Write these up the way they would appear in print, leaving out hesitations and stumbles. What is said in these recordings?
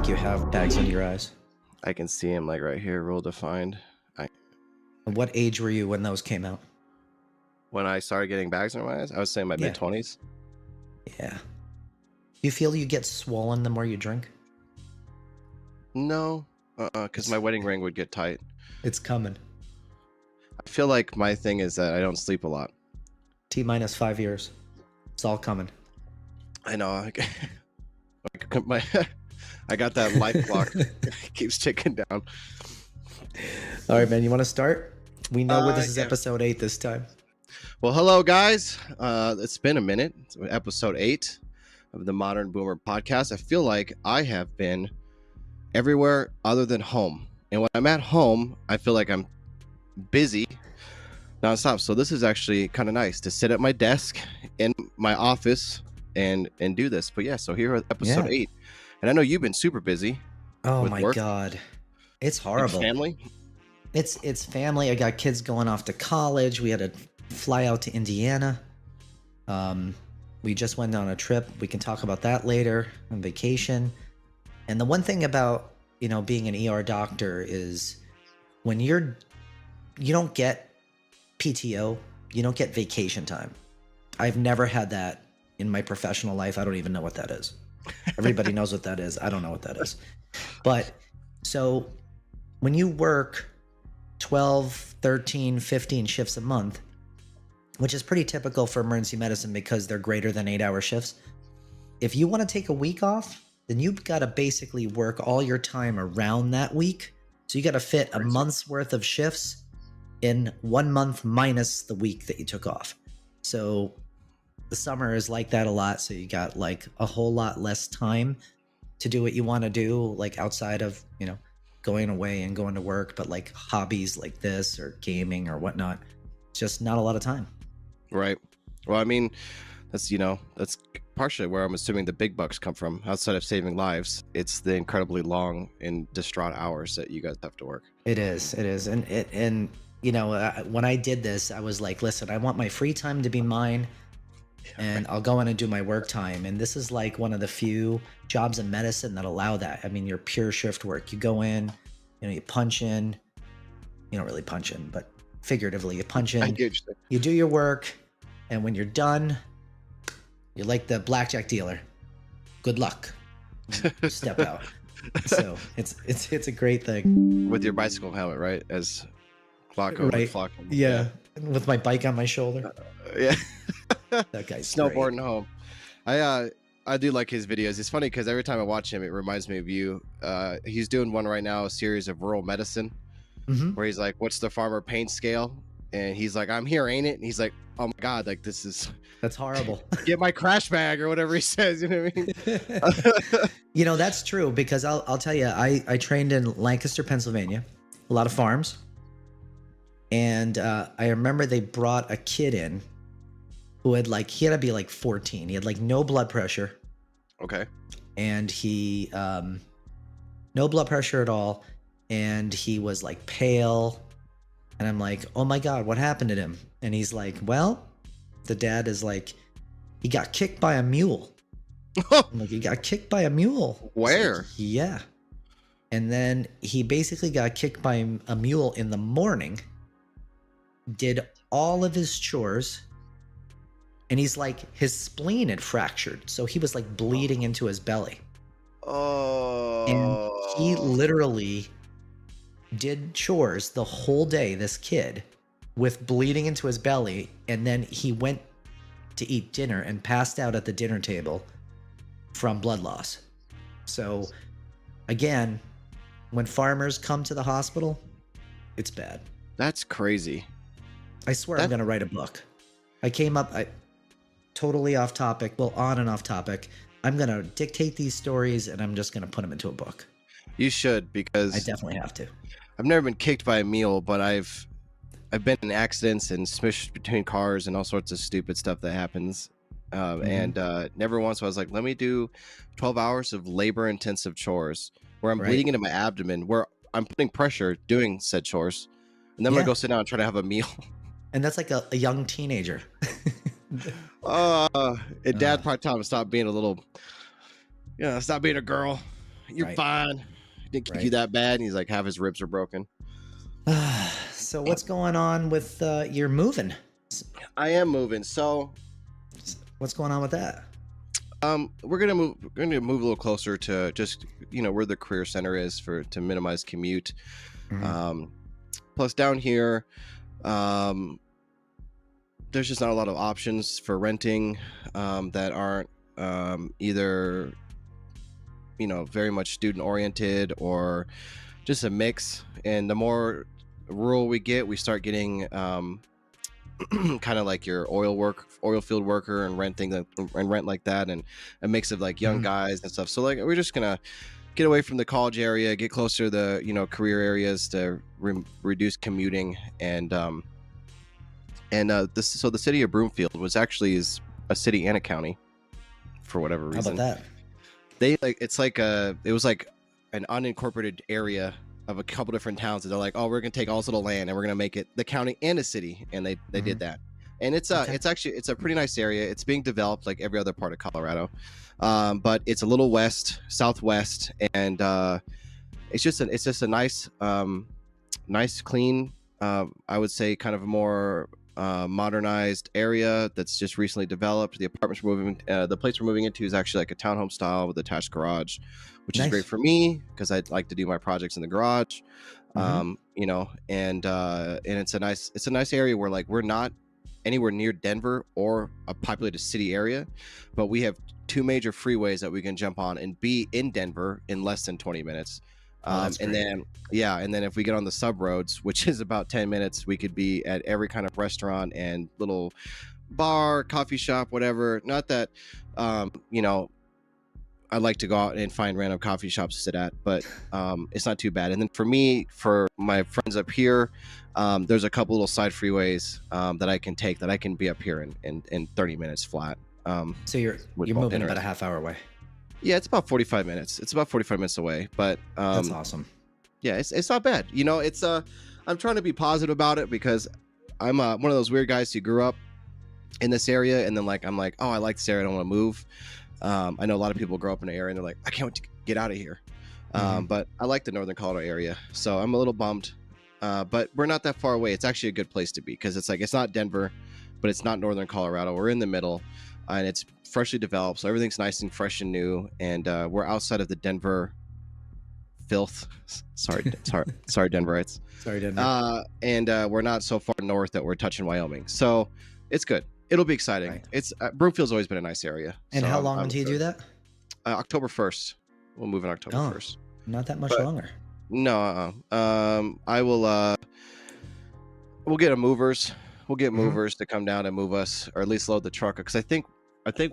you have bags under your eyes. I can see him like right here, real defined. What age were you when those came out? When I started getting bags under my eyes, I was saying my Yeah. mid-20s. Yeah. You feel you get swollen the more you drink? No, because my wedding ring would get tight. It's coming. I feel like my thing is that I don't sleep a lot. T-minus 5 years. It's all coming. I know. I got that life clock. Keeps ticking down. All right, man. You want to start? We know where this is Yeah. episode 8 this time. Well, hello, guys. It's been a minute. It's episode 8 of the Modern Boomer podcast. I feel like I have been everywhere other than home. And when I'm at home, I feel like I'm busy nonstop. So this is actually kind of nice to sit at my desk in my office and do this. But yeah, so here are episode 8. And I know you've been super busy. Oh With my work? God. It's and horrible. family. It's family. I got kids going off to college. We had to fly out to Indiana. We just went on a trip. We can talk about that later on vacation. And the one thing about, being an ER doctor is when you don't get PTO, you don't get vacation time. I've never had that in my professional life. I don't even know what that is. Everybody knows what that is. I don't know what that is. But so when you work 12, 13, 15 shifts a month, which is pretty typical for emergency medicine because they're greater than 8-hour shifts. If you want to take a week off, then you've got to basically work all your time around that week. So you got to fit a month's worth of shifts in 1 month minus the week that you took off. So the summer is like that a lot. So you got like a whole lot less time to do what you want to do, like outside of, going away and going to work, but like hobbies like this or gaming or whatnot. It's just not a lot of time. Right. Well, I mean, that's partially where I'm assuming the big bucks come from. Outside of saving lives, it's the incredibly long and distraught hours that you guys have to work. It is. And when I did this, I was like, listen, I want my free time to be mine, and I'll go in and do my work time. And this is like one of the few jobs in medicine that allow that. I mean, you're pure shift work. You go in, you punch in. You don't really punch in, but figuratively, you punch in. I get you. You do your work, and when you're done, you're like the blackjack dealer. Good luck. You step out. So it's a great thing. With your bicycle helmet, right? As Flacco, Right. Flacco. Yeah, with my bike on my shoulder. Yeah. That guy's Snowboarding great. home. I do like his videos. It's funny because every time I watch him, it reminds me of you. He's doing one right now, a series of rural medicine, where he's like, "What's the farmer pain scale?" And he's like, "I'm here, ain't it?" And he's like, "Oh my God, like this is That's horrible. get my crash bag," or whatever he says. You know what I mean? That's true because I'll tell you, I trained in Lancaster, Pennsylvania, a lot of farms, and I remember they brought a kid in who had he had to be like 14. He had like no blood pressure. Okay. And he no blood pressure at all, and he was like pale, and I'm like, oh my God, what happened to him? And he's like, well, the dad is like, he got kicked by a mule. I'm like, he got kicked by a mule? It's like, Where? yeah. And then he basically got kicked by a mule in the morning, did all of his chores, and he's like, his spleen had fractured. So he was like bleeding into his belly. Oh. And he literally did chores the whole day, this kid, with bleeding into his belly. And then he went to eat dinner and passed out at the dinner table from blood loss. So again, when farmers come to the hospital, it's bad. That's crazy. I swear I'm going to write a book. Totally off topic. Well, on and off topic. I'm going to dictate these stories and I'm just going to put them into a book. You should, because I definitely have to. I've never been kicked by a mule, but I've been in accidents and smushed between cars and all sorts of stupid stuff that happens. And never once was like, let me do 12 hours of labor intensive chores where I'm bleeding into my abdomen, where I'm putting pressure doing said chores. And then I'm going to go sit down and try to have a meal. And that's like a young teenager. And dad probably told him to stop being a little, stop being a girl. You're Right. fine. Didn't kick you Right. that bad. And he's like, half his ribs are broken. So what's going on with your moving? I am moving. So What's going on with that? we're gonna move a little closer to just where the career center is to minimize commute. Mhm. Plus down here, there's just not a lot of options for renting that aren't either very much student oriented or just a mix. And the more rural we get, we start getting kind of like your oil field worker and rent like that, and a mix of like young Mhm. guys and stuff. So like we're just gonna get away from the college area, get closer to the career areas to reduce commuting. So the city of Broomfield is a city and a county for whatever How reason. about that? It was like an unincorporated area of a couple different towns, and they're like, oh, we're gonna take all this little land and we're gonna make it the county and a city, and they did that. And it's Okay. it's a pretty nice area. It's being developed like every other part of Colorado, but it's a little southwest, and it's just a nice clean, I would say kind of a more modernized area that's just recently developed. The place we're moving into is actually like a townhome style with attached garage, which is Nice. great for me because I like to do my projects in the garage. Mhm. And it's a nice area where like we're not anywhere near Denver or a populated city area, but we have two major freeways that we can jump on and be in Denver in less than 20 minutes. Oh, that's And great. then if we get on the sub roads, which is about 10 minutes, we could be at every kind of restaurant and little bar, coffee shop, whatever. Not that I like to go out and find random coffee shops to sit at, but it's not too bad. And then for my friends up here, there's a couple little side freeways that I can take that I can be up here in 30 minutes flat. So you're With moving both about a half hour away. Yeah, it's about 45 minutes. It's about 45 minutes away, but That's awesome. yeah, it's not bad. It's I'm trying to be positive about it because I'm one of those weird guys who grew up in this area, and then I'm like, oh, I like this area, I don't want to move. I know a lot of people grow up in an area and they're like, I can't wait to get out of here. Mhm. But I like the Northern Colorado area, so I'm a little bummed. But we're not that far away. It's actually a good place to be because it's not Denver, but it's not Northern Colorado. We're in the middle, and it's freshly developed, so everything's nice and fresh and new. And we're outside of the Denver filth. Sorry, Denverites. Sorry, Denver. And we're not so far north that we're touching Wyoming, so it's good. It'll be exciting. Right. It's Broomfield's always been a nice area. And so how I'm long until you do excited. that? October 1st. We'll move in October Oh. 1st. Not that much But- longer. No, I will. We'll get movers. We'll get Mhm. movers to come down and move us, or at least load the truck. Because I think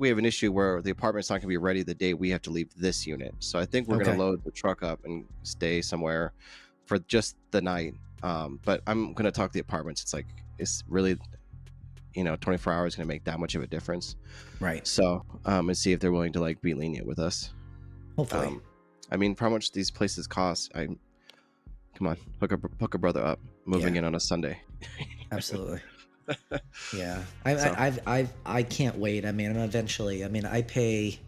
we have an issue where the apartment's not going to be ready the day we have to leave this unit. So I think we're going Okay. to load the truck up and stay somewhere for just the night. But I'm going to talk to the apartments. It's really, 24 hours going to make that much of a difference. Right. So and see if they're willing to be lenient with us. Hopefully. I mean, for how much these places cost, come on, hook a brother up, moving Yeah. in on a Sunday. Absolutely. Yeah. So- I can't wait. I mean, I pay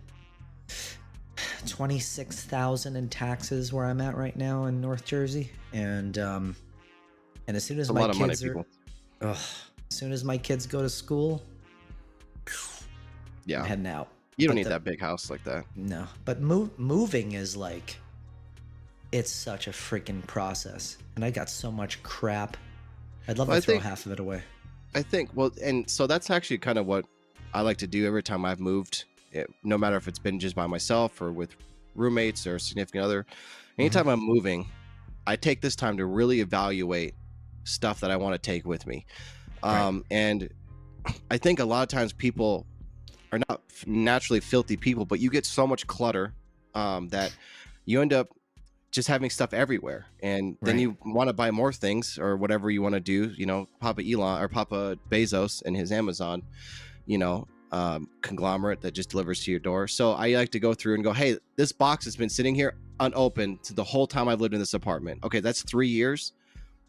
26,000 in taxes where I'm at right now in North Jersey, and as soon as It's a my lot of money, kids are, people. as soon as my kids go to school, Yeah, I'm heading out. you don't but need the- that big house like that. No, but moving is it's such a freaking process, and I got so much crap. I'd love Well, to I throw think- half of it away. I think, well, and so that's actually kind of what I like to do every time I've moved, no matter if it's been just by myself or with roommates or significant other. Anytime I'm moving, I take this time to really evaluate stuff that I want to take with me. Right. And I think a lot of times people are not naturally filthy people, but you get so much clutter that you end up just having stuff everywhere, and then Right. you want to buy more things or whatever you want to do. Papa Elon or Papa Bezos and his Amazon, conglomerate that just delivers to your door. So I like to go through and go, hey, this box has been sitting here unopened the whole time I've lived in this apartment. Okay, that's 3 years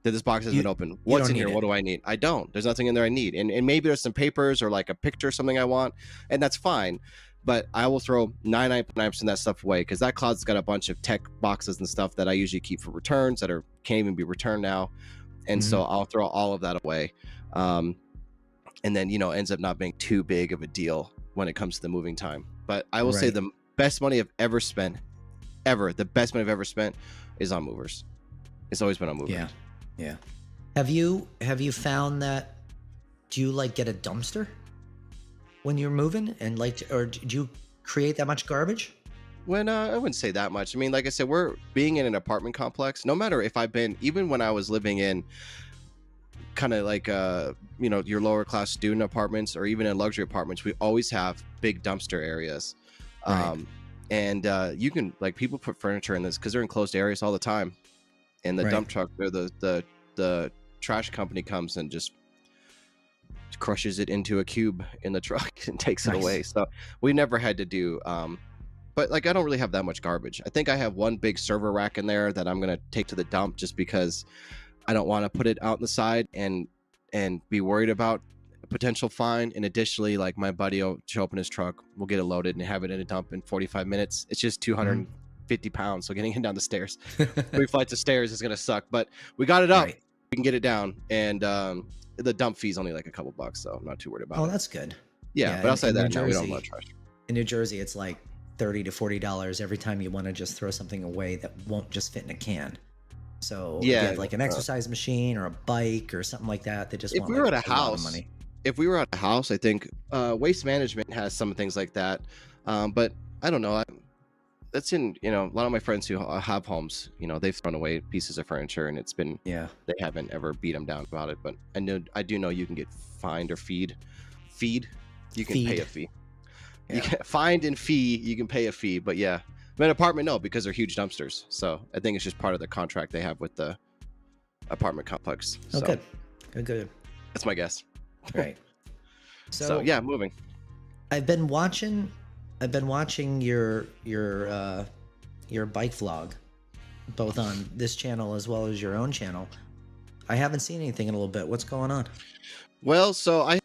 that this box has You- been open. What's don't in here? need What it. do I need? I don't. There's nothing in there I need. And maybe there's some papers or like a picture or something I want, and that's fine. but I will throw 99.9% of that stuff away because that closet's got a bunch of tech boxes and stuff that I usually keep for returns that can't even be returned now. And so I'll throw all of that away. And then, ends up not being too big of a deal when it comes to the moving time. But I will say the best money I've ever spent, the best money I've ever spent is on movers. It's always been on movers. Yeah. Have you found that, do you like get a dumpster when you're moving and or do you create that much garbage? When I wouldn't say that much. I mean, like I said, we're being in an apartment complex. No matter if I've been, even when I was living in kind of like your lower class student apartments or even in luxury apartments, we always have big dumpster areas. And you can, like, people put furniture in this because they're in closed areas all the time, and the dump truck or the trash company comes and just crushes it into a cube in the truck and takes it away. So we never had to do but like I don't really have that much garbage. I think I have one big server rack in there that I'm gonna take to the dump just because I don't want to put it out on the side and be worried about a potential fine. And additionally, like, my buddy will show up in his truck, we'll get it loaded and have it in a dump in 45 minutes. It's just 250 pounds, so getting it down the stairs 3 flights of stairs is gonna suck, but we got it up. We can get it down, and the dump fee is only like a couple bucks, so I'm not too worried about it. Oh, that's good. Yeah, but outside that, no, we don't love trash. In New Jersey, it's like $30 to $40 every time you want to just throw something away that won't just fit in a can. So if you have like an exercise machine or a bike or something like that, they just want, if we were like, at a house, money. If we were at a house, I think Waste Management has some things like that. But I don't know. That's in, a lot of my friends who have homes, they've thrown away pieces of furniture, and it's been, they haven't ever beat them down about it. But I do know you can get fined or feed. You can pay a fee. Yeah. You can find and fee. You can pay a fee, but yeah, an apartment, no, because they're huge dumpsters. So I think it's just part of the contract they have with the apartment complex. Oh, so, good. That's my guess. Right. So yeah, moving. I've been watching your bike vlog, both on this channel as well as your own channel. I haven't seen anything in a little bit. What's going on? Well, so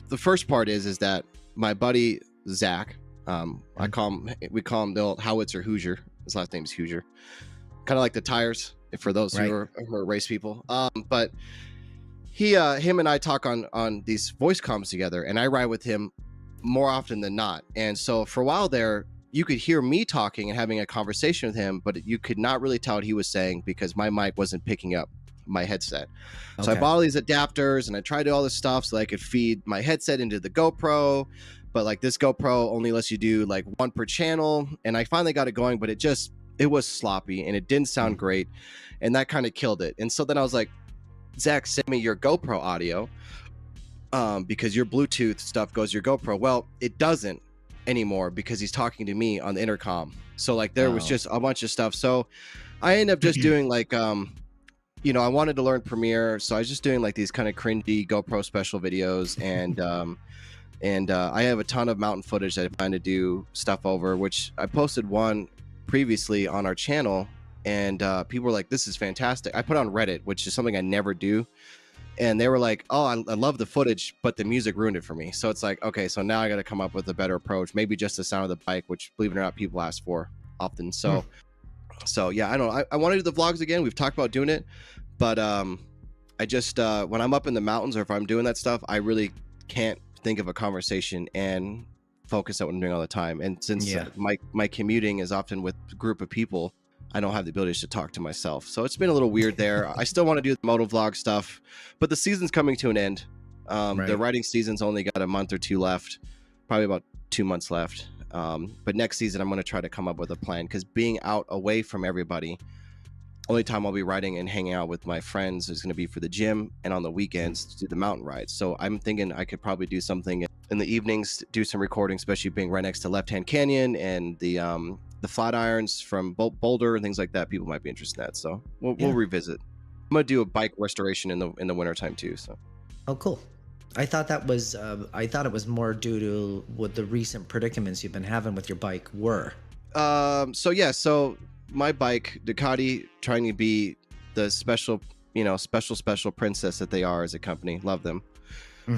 the first part is that my buddy Zach, we call him the old Howitzer Hoosier. His last name's Hoosier, kind of like the tires for those who are race people. But him and I talk on these voice comms together, and I ride with him more often than not. And so for a while there, you could hear me talking and having a conversation with him, but you could not really tell what he was saying because my mic wasn't picking up my headset. So I bought all these adapters and I tried all this stuff so that I could feed my headset into the GoPro, but like this GoPro only lets you do like one per channel. And I finally got it going, but it was sloppy and it didn't sound great, and that kind of killed it. And so then I was like, Zach, send me your GoPro audio, because your Bluetooth stuff goes to your GoPro. Well, it doesn't anymore because he's talking to me on the intercom. So like there was just a bunch of stuff. So I ended up just doing like I wanted to learn Premiere, so I was just doing like these kind of cringy GoPro special videos, and I have a ton of mountain footage that I plan to do stuff over, which I posted one previously on our channel, and people were like, "This is fantastic." I put it on Reddit, which is something I never do, and they were like, "Oh, I love the footage, but the music ruined it for me." So it's like, okay, so now I got to come up with a better approach, maybe just the sound of the bike, which, believe it or not, people ask for often. So. So yeah, I don't know. I want to do the vlogs again. We've talked about doing it, but I just when I'm up in the mountains or if I'm doing that stuff, I really can't think of a conversation and focus on what I'm doing all the time. And since my commuting is often with a group of people, I don't have the ability to talk to myself. So it's been a little weird there. I still want to do the moto vlog stuff, but the season's coming to an end. The riding season's only got a month or two left, probably about 2 months left. But next season I'm going to try to come up with a plan, because being out away from everybody, only time I'll be riding and hanging out with my friends is going to be for the gym and on the weekends to do the mountain rides. So I'm thinking I could probably do something in the evenings, do some recording, especially being right next to Left Hand Canyon and the flat irons from Boulder and things like that. People might be interested in that, so we'll revisit. I'm going to do a bike restoration in the wintertime too. So cool. I thought it was more due to what the recent predicaments you've been having with your bike were. So my bike, Ducati, trying to be the special princess that they are as a company. Love them.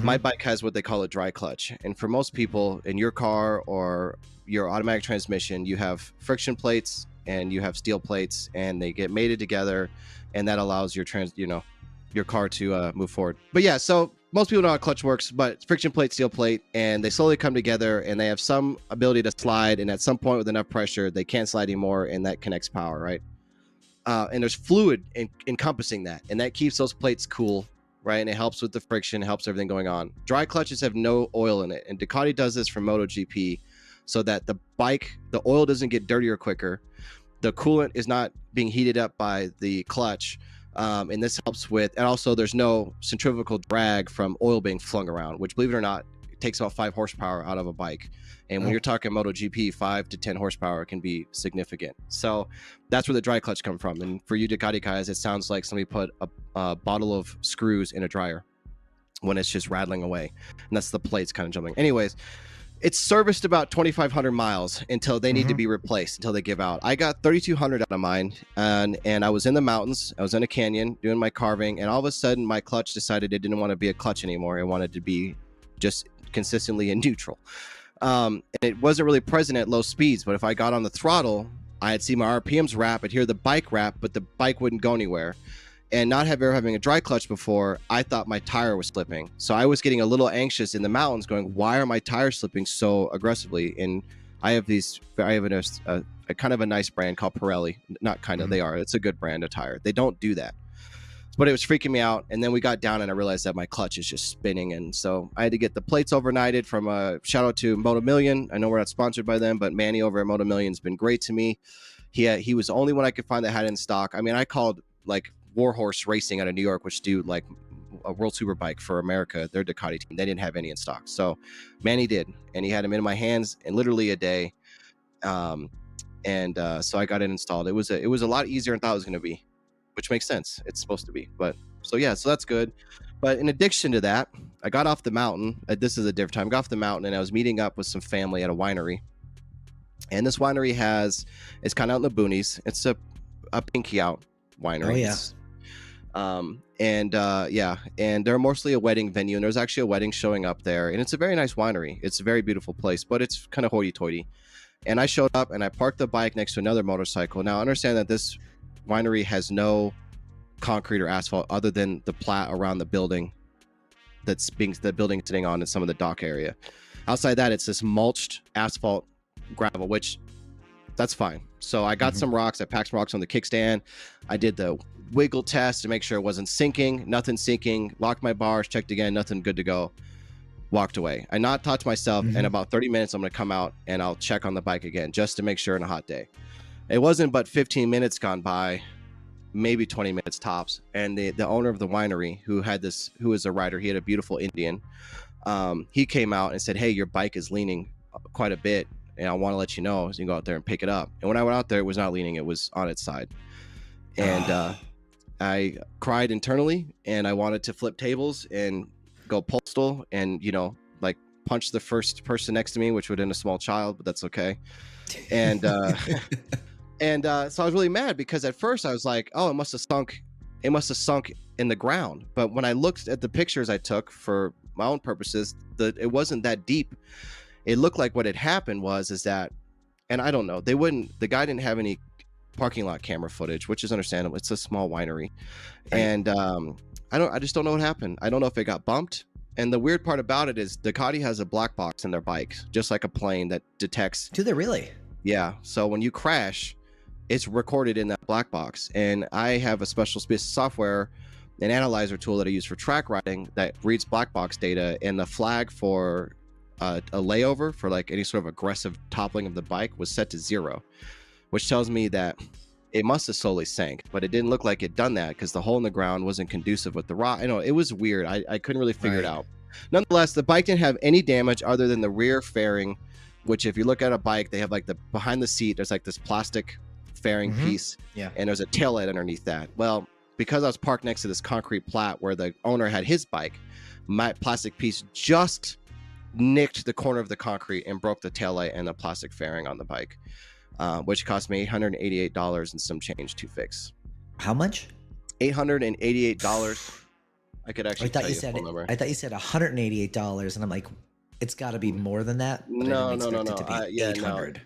My bike has what they call a dry clutch. And for most people in your car or your automatic transmission, you have friction plates and you have steel plates, and they get mated together, and that allows your your car to move forward. But yeah, so most people know how clutch works, but it's friction plate, steel plate, and they slowly come together, and they have some ability to slide, and at some point with enough pressure, they can't slide anymore, and that connects power, right? And there's fluid encompassing that, and that keeps those plates cool, right? And it helps with the friction, helps everything going on. Dry clutches have no oil in it, and Ducati does this for MotoGP so that the oil doesn't get dirtier quicker. The coolant is not being heated up by the clutch, and this helps with, and also there's no centrifugal drag from oil being flung around, which, believe it or not, it takes about 5 horsepower out of a bike. And when you're talking MotoGP, 5 to 10 horsepower can be significant. So that's where the dry clutch comes from. And for you Ducati guys, it sounds like somebody put a bottle of screws in a dryer when it's just rattling away. And that's the plates kind of jumping. Anyways, it's serviced about 2,500 miles until they need to be replaced, until they give out. I got 3,200 out of mine, and I was in the mountains. I was in a canyon doing my carving, and all of a sudden my clutch decided it didn't want to be a clutch anymore. It wanted to be just consistently in neutral. And it wasn't really present at low speeds, but if I got on the throttle, I'd see my RPMs rap, I'd hear the bike rap, but the bike wouldn't go anywhere. And not having a dry clutch before, I thought my tire was slipping. So I was getting a little anxious in the mountains going, why are my tires slipping so aggressively? And I have a kind of a nice brand called Pirelli. Not kind of, they are. It's a good brand of tire. They don't do that. But it was freaking me out. And then we got down and I realized that my clutch is just spinning. And so I had to get the plates overnighted from a shout out to Moto Million. I know we're not sponsored by them, but Manny over at Moto Million has been great to me. He was the only one I could find that had it in stock. I mean, I called like Warhorse Racing out of New York, which do like a World Superbike for America, their Ducati team. They didn't have any in stock. So Manny did. And he had them in my hands in literally a day. So I got it installed. It was a lot easier than I thought it was going to be, which makes sense. It's supposed to be. But so yeah, so that's good. But in addition to that, I got off the mountain. This is a different time. I got off the mountain and I was meeting up with some family at a winery. And this winery it's kind of out in the boonies. It's a pinky out winery. Oh yeah. And they're mostly a wedding venue, and there's actually a wedding showing up there, and it's a very nice winery. It's a very beautiful place, but it's kind of hoity-toity. And I showed up and I parked the bike next to another motorcycle. Now understand that this winery has no concrete or asphalt other than the plat around the building the building sitting on in some of the dock area. Outside that, it's this mulched asphalt gravel, which that's fine. So I got some rocks. I packed some rocks on the kickstand. I did the wiggle test to make sure it wasn't sinking. Nothing sinking. Locked my bars, checked again, nothing, good to go. Walked away. I not thought to myself, in about 30 minutes, I'm going to come out and I'll check on the bike again just to make sure in a hot day. It wasn't but 15 minutes gone by, maybe 20 minutes tops. And the owner of the winery who was a rider, he had a beautiful Indian. He came out and said, hey, your bike is leaning quite a bit, and I want to let you know, so you can go out there and pick it up. And when I went out there, it was not leaning, it was on its side. And I cried internally, and I wanted to flip tables and go postal and, like punch the first person next to me, which would have been a small child, but that's okay. And so I was really mad because at first I was like, oh, it must have sunk in the ground. But when I looked at the pictures I took for my own purposes, it wasn't that deep. It looked like what had happened is that, and I don't know, the guy didn't have any parking lot camera footage, which is understandable. It's a small winery. Right. And I just don't know what happened. I don't know if it got bumped. And the weird part about it is Ducati has a black box in their bikes, just like a plane that detects. Do they really? Yeah. So when you crash, it's recorded in that black box. And I have a special piece of software, an analyzer tool that I use for track riding that reads black box data, and the flag for a layover for like any sort of aggressive toppling of the bike was set to 0, which tells me that it must have slowly sank, but it didn't look like it done that because the hole in the ground wasn't conducive with the rock. I know it was weird. I couldn't really figure it out. Nonetheless, the bike didn't have any damage other than the rear fairing, which if you look at a bike, they have like behind the seat, there's like this plastic fairing piece, and there's a taillight underneath that. Well, because I was parked next to this concrete plat where the owner had his bike, my plastic piece just nicked the corner of the concrete and broke the taillight and the plastic fairing on the bike, which cost me $888 and some change to fix. How much? $888. I could I actually thought tell you you the said phone number. I thought you said $188, and I'm like, it's got to be more than that. But I didn't expect it to be Yeah, no, 800.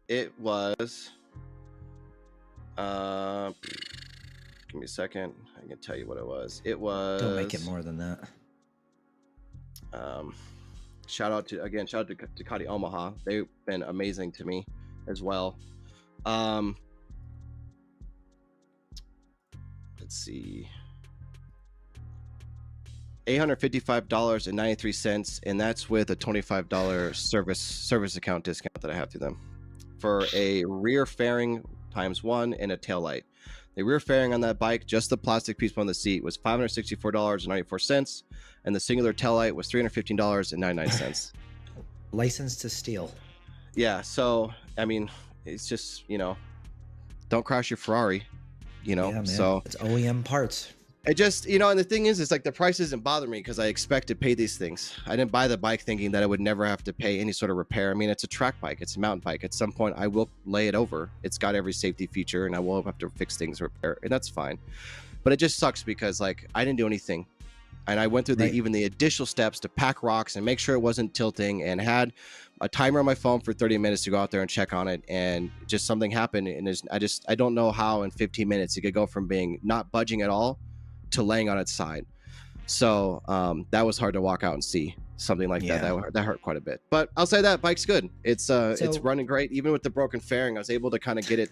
it was. Give me a second. I can tell you what it was. It was. Don't make it more than that. Shout out to Ducati Omaha. They've been amazing to me as well. Let's see. $855.93, and that's with a $25 service account discount that I have through them for a rear fairing ×1 and a tail light. The rear fairing on that bike, just the plastic piece on the seat, was $564.94, and the singular tail light was $315.99. License to steal. Yeah, so I mean, it's just, don't crash your Ferrari, Yeah, man. So It's OEM parts. it just, and the thing is, it's like the price doesn't bother me because I expect to pay these things. I didn't buy the bike thinking that I would never have to pay any sort of repair. I mean, it's a track bike, it's a mountain bike. At some point, I will lay it over. It's got every safety feature, and I will have to fix things, repair, and that's fine. But it just sucks because, like, I didn't do anything, and I went through even the additional steps to pack rocks and make sure it wasn't tilting, and had a timer on my phone for 30 minutes to go out there and check on it, and just something happened, and I don't know how in 15 minutes it could go from being not budging at all to laying on its side. So that was hard to walk out and see something like that. That hurt quite a bit. But I'll say that bike's good. It's running great. Even with the broken fairing, I was able to kind of get it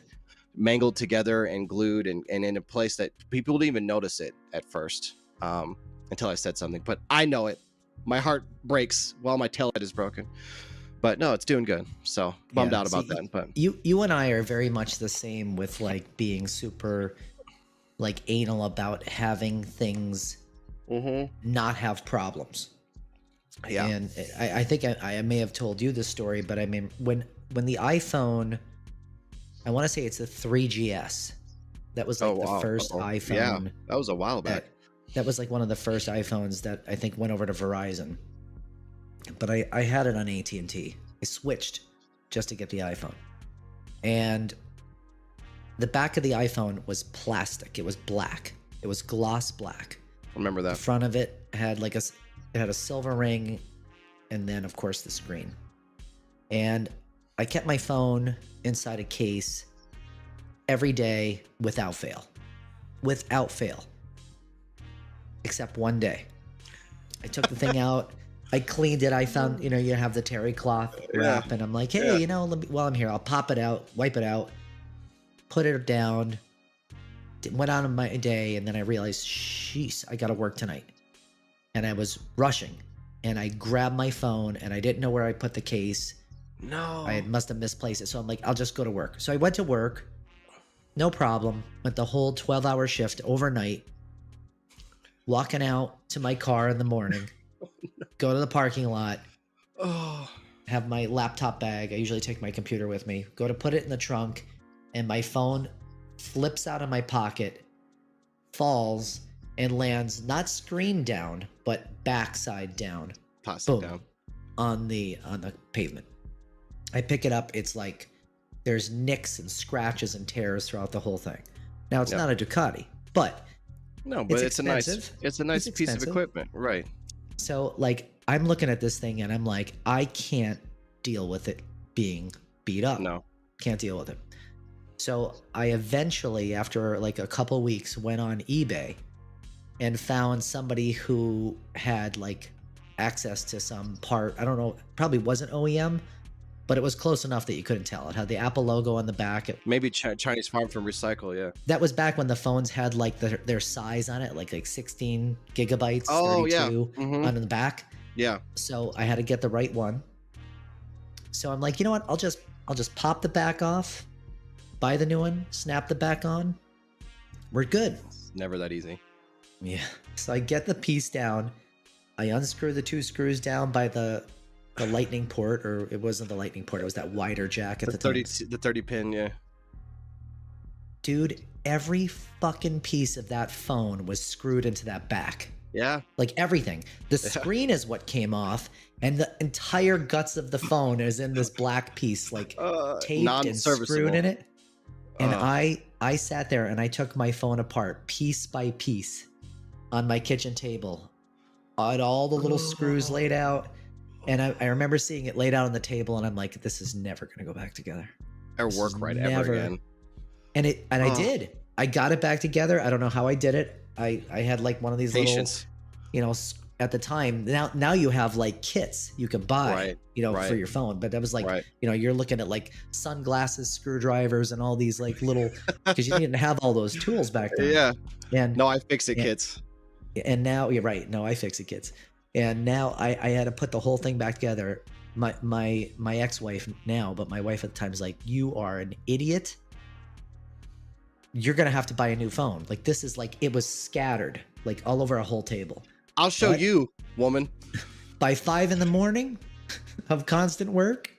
mangled together and glued and in a place that people didn't even notice it at first until I said something. But I know it. My heart breaks while my taillight is broken. But no, it's doing good. So bummed out about that. But you and I are very much the same with like being super like anal about having things not have problems. Yeah. And I think I may have told you this story, but I mean, when the iPhone, I want to say it's the 3GS, that was like the first iPhone. Yeah, that was a while back. That was like one of the first iPhones that I think went over to Verizon. But I had it on AT&T. I switched just to get the iPhone. And the back of the iPhone was plastic. It was black. It was gloss black. Remember that. The front of it had it had a silver ring, and then of course the screen. And I kept my phone inside a case every day without fail. Without fail. Except one day. I took the thing out. I cleaned it. I found, you have the terry cloth wrap, and I'm like, hey, while I'm here, I'll pop it out, wipe it out, put it down, went on my day, and then I realized, jeez, I got to work tonight. And I was rushing, and I grabbed my phone, and I didn't know where I put the case. No. I must have misplaced it. So I'm like, I'll just go to work. So I went to work, no problem, went the whole 12-hour shift overnight, walking out to my car in the morning, go to the parking lot, have my laptop bag. I usually take my computer with me, go to put it in the trunk, and my phone flips out of my pocket, falls, and lands not screen down, but backside down. Plastic down. On the pavement. I pick it up. It's like there's nicks and scratches and tears throughout the whole thing. Now it's not a Ducati, but it's a nice piece of equipment, right? So like I'm looking at this thing and I'm like, I can't deal with it being beat up. No, can't deal with it. So I eventually, after like a couple weeks, went on eBay and found somebody who had like access to some part. I don't know, probably wasn't OEM, but it was close enough that you couldn't tell. It had the Apple logo on the back. Maybe Chinese Farm from Recycle, yeah. That was back when the phones had like their size on it, like 16 gigabytes, 32 on the back. Yeah. So I had to get the right one. So I'm like, you know what? I'll just pop the back off, buy the new one, snap the back on. We're good. It's never that easy. Yeah. So I get the piece down. I unscrew the 2 screws down by the lightning port, or it wasn't the lightning port. It was that wider jack at the 30, time. The 30 pin, yeah. Dude, every fucking piece of that phone was screwed into that back. Yeah. Like everything. The screen is what came off, and the entire guts of the phone is in this black piece, like taped and screwed in it. And I sat there and I took my phone apart piece by piece on my kitchen table. I had all the little screws laid out. And I remember seeing it laid out on the table, and I'm like, this is never going to go back together. Or This work is right ever never- again. And I Oh. did. I got it back together. I don't know how I did it. I had like one of these Patience. little, at the time. Now you have like kits you can buy, Right, for right. your phone. But that was like, Right. you're looking at like sunglasses, screwdrivers, and all these like little, because you didn't have all those tools back then. Yeah. And No, I fix it, Yeah. kids. and now you're right. No, I fix it, kids. And now I had to put the whole thing back together. My ex-wife now, but my wife at the time is like, you are an idiot. You're gonna have to buy a new phone. Like, this is like, it was scattered like all over a whole table. I'll show What? you, woman. By 5 a.m. of constant work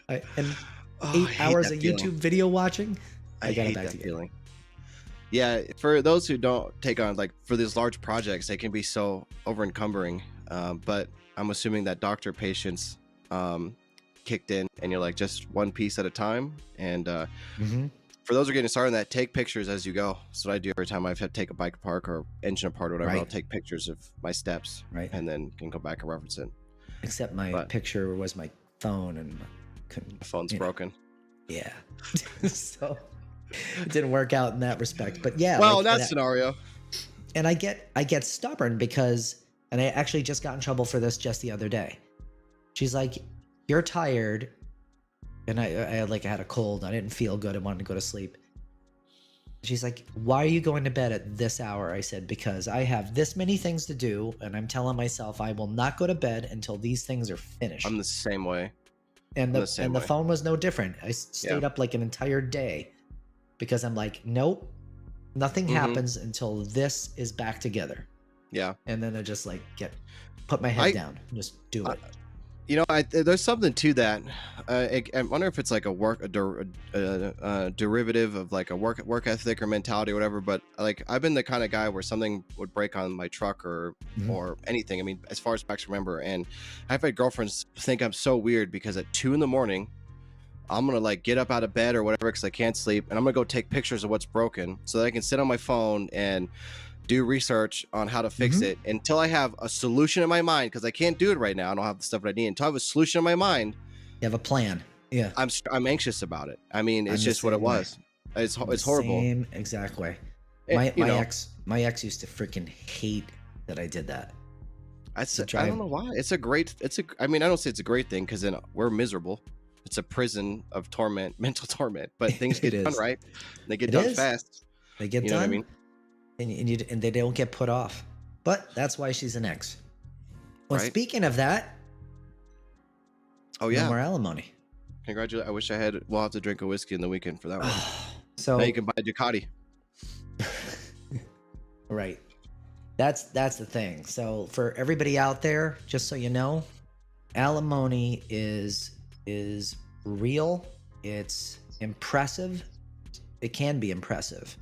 and Oh, I 8 hate hours that of feeling. YouTube video watching, I got it hate back that together. feeling. Yeah, for those who don't take on, like, for these large projects, they can be so over encumbering. But I'm assuming that doctor patience kicked in, and you're like, just one piece at a time. And Mhm. for those who are getting started on that, take pictures as you go. That's what I do every time I've had to take a bike apart or engine apart or whatever. Right. I'll take pictures of my steps, Right. and then can go back and reference it. Except my But- picture was my phone, and couldn't. The phone's You know. broken. Yeah. So it didn't work out in that respect. But yeah. Well, like, in that and I- scenario, and I get stubborn because, and I actually just got in trouble for this just the other day. She's like, you're tired, and I had a cold. I didn't feel good. I wanted to go to sleep. She's like, why are you going to bed at this hour? I said, because I have this many things to do, and I'm telling myself I will not go to bed until these things are finished. I'm the same way. And I'm the same way. phone was no different. I stayed up like an entire day because I'm like, nope, nothing Mhm. happens until this is back together. Yeah. And then I just like put my head down and just do it. There's something to that. I wonder if it's like a derivative of like a work ethic or mentality or whatever. But like, I've been the kind of guy where something would break on my truck or Mhm. or anything. I mean, as far as back to remember, and I've had girlfriends think I'm so weird because at 2 a.m. I'm gonna like get up out of bed or whatever because I can't sleep, and I'm gonna go take pictures of what's broken so that I can sit on my phone and do research on how to fix Mhm. it until I have a solution in my mind, because I can't do it right now. I don't have the stuff that I need. Until I have a solution in my mind, You have a plan. Yeah. I'm anxious about it. I mean, I'm it's the just what it same way. was. It's The horrible. Same exact way. And, My ex used to freaking hate that I did that. I drive- don't know why. I mean, I don't say it's a great thing because then we're miserable. It's a prison of torment, mental torment. But things get It done is. right. They get It done is. fast. They get You know done. what I mean? And they don't get put off. But that's why she's an ex. Well, Right. speaking of that, Oh no yeah. more alimony. Congratulations. I wish I had. We'll have to drink a whiskey in the weekend for that one. So Now you can buy a Ducati. right. That's the thing. So for everybody out there, just so you know, alimony is real. It's impressive. It can be impressive.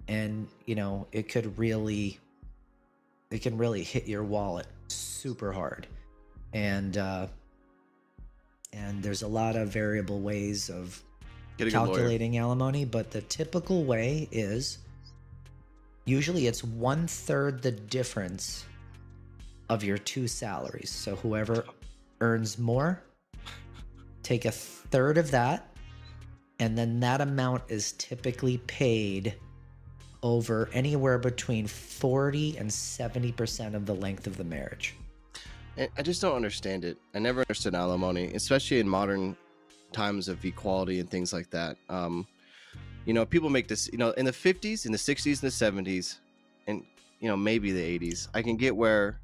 And, it can really hit your wallet super hard. And there's a lot of variable ways of Get a good lawyer. calculating alimony, but the typical way is usually it's 1/3 the difference of your two salaries. So whoever earns more, take 1/3 of that, and then that amount is typically paid over anywhere between 40 and 70% of the length of the marriage. I just don't understand it. I never understood alimony, especially in modern times of equality and things like that. People make this, in the 50s, in the 60s, and the 70s, and maybe the 80s. I can get where,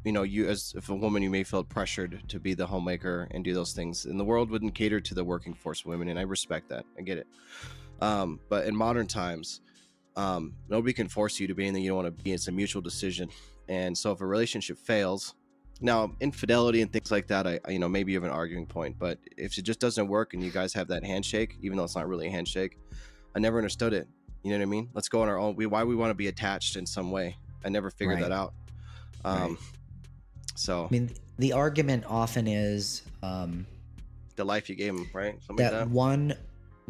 if a woman, you may feel pressured to be the homemaker and do those things, and the world wouldn't cater to the working force women, and I respect that. I get it. But in modern times, nobody can force you to be anything you don't want to be. It's a mutual decision. And so if a relationship fails, now infidelity and things like that, maybe you have an arguing point, but if it just doesn't work and you guys have that handshake, even though it's not really a handshake, I never understood it. You know what I mean? Let's go on our own. Why we want to be attached in some way. I never figured Right. that out. Right. So I mean, the argument often is the life you gave him, right? Something like that that. one,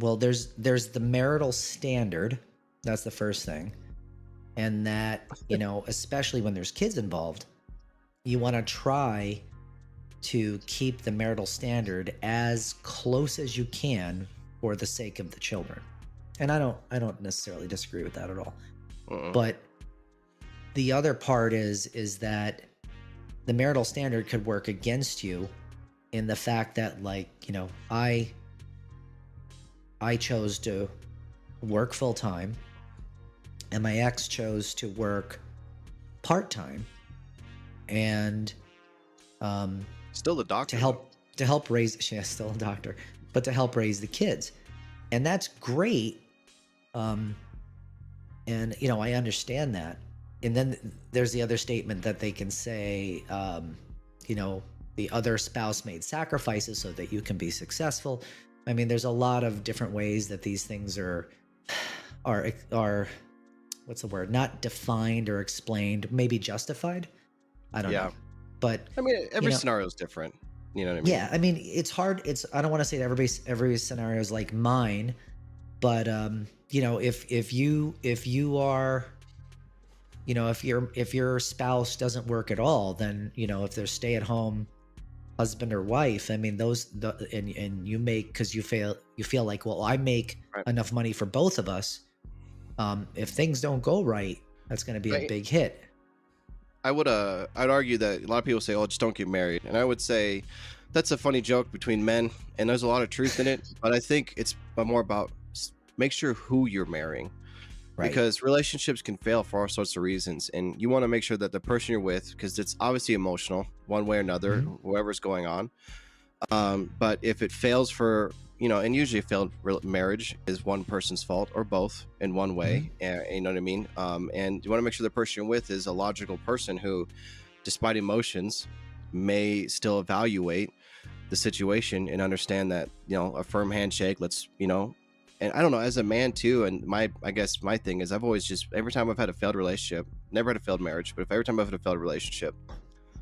well, there's the marital standard. That's the first thing. and that, especially when there's kids involved, you want to try to keep the marital standard as close as you can for the sake of the children. And I don't necessarily disagree with that at all. But the other part is that the marital standard could work against you in the fact that, like, I chose to work full time, and my ex chose to work part time, and still the doctor to help raise. She's still a doctor, but to help raise the kids, and that's great. And I understand that. And then there's the other statement that they can say, the other spouse made sacrifices so that you can be successful. I mean, there's a lot of different ways that these things are what's the word? Not defined or explained, maybe justified. I don't know. But I mean, every scenario is different. You know what I mean? Yeah. I mean, it's hard. I don't want to say that every scenario is like mine, but if you are, if your spouse doesn't work at all, then, if they're stay at home husband or wife, I mean, and you make, because you feel like, well, I make enough money for both of us. If things don't go right, that's going to be a big hit. I'd argue that a lot of people say, oh, just don't get married. And I would say that's a funny joke between men, and there's a lot of truth in it, but I think it's more about make sure who you're marrying. Right. Because relationships can fail for all sorts of reasons, and you want to make sure that the person you're with, because it's obviously emotional one way or another, whoever's going on. But if it fails for, and usually a failed marriage is one person's fault or both in one way, you know what I mean? And you want to make sure the person you're with is a logical person who, despite emotions, may still evaluate the situation and understand that, a firm handshake, let's, and I don't know, as a man too, and I guess my thing is I've always just, every time I've had a failed relationship, never had a failed marriage, but if every time I've had a failed relationship,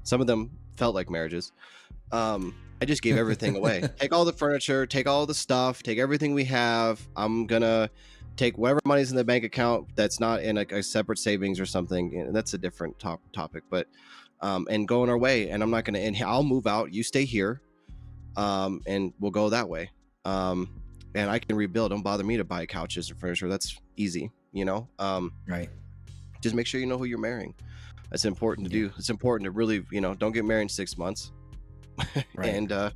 some of them felt like marriages, I just gave everything away. Take all the furniture, take all the stuff, take everything we have. I'm gonna take whatever money's in the bank account that's not in a separate savings or something. And that's a different topic, but and go on our way. And I'm not gonna, and I'll move out, you stay here, and we'll go that way. And I can rebuild. Don't bother me to buy couches or furniture. That's easy, right. Just make sure you know who you're marrying. That's important to do. It's important to really, don't get married in 6 months. Right. But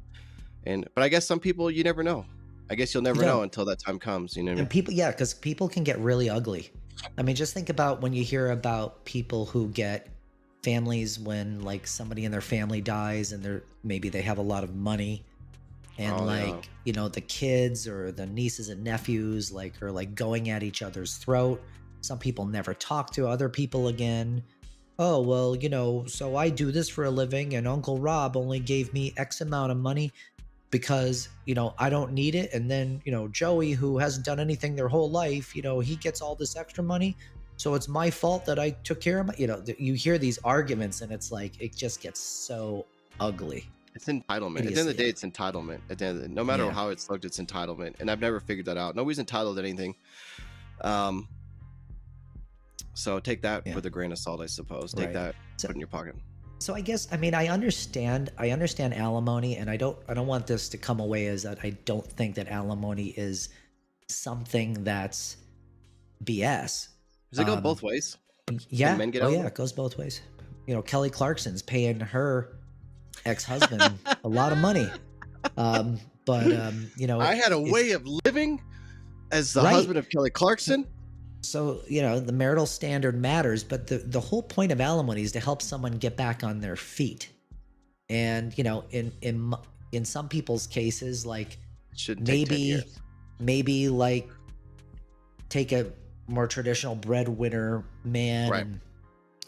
I guess some people, you never know. I guess you'll never know until that time comes, And people, because people can get really ugly. I mean, just think about when you hear about people who get families when, like, somebody in their family dies and maybe they have a lot of money, and the kids or the nieces and nephews are like going at each other's throat. Some people never talk to other people again. Oh, well, so I do this for a living, and Uncle Rob only gave me X amount of money because, I don't need it. And then, Joey, who hasn't done anything their whole life, he gets all this extra money. So it's my fault that I took care of you hear these arguments, and it's like, it just gets so ugly. It's entitlement. At the end of the day, it's entitlement. At the end of the day, no matter how it's looked, it's entitlement. And I've never figured that out. Nobody's entitled to anything. So take that with a grain of salt, I suppose. Take that, put it in your pocket. So I guess, I mean, I understand alimony, and I don't want this to come away as that I don't think that alimony is something that's BS. Does it go both ways? Yeah. Men get it goes both ways. Kelly Clarkson's paying her ex-husband a lot of money. I had a way of living as the husband of Kelly Clarkson. So, the marital standard matters, but the whole point of alimony is to help someone get back on their feet. And, in some people's cases, like, maybe like take a more traditional breadwinner man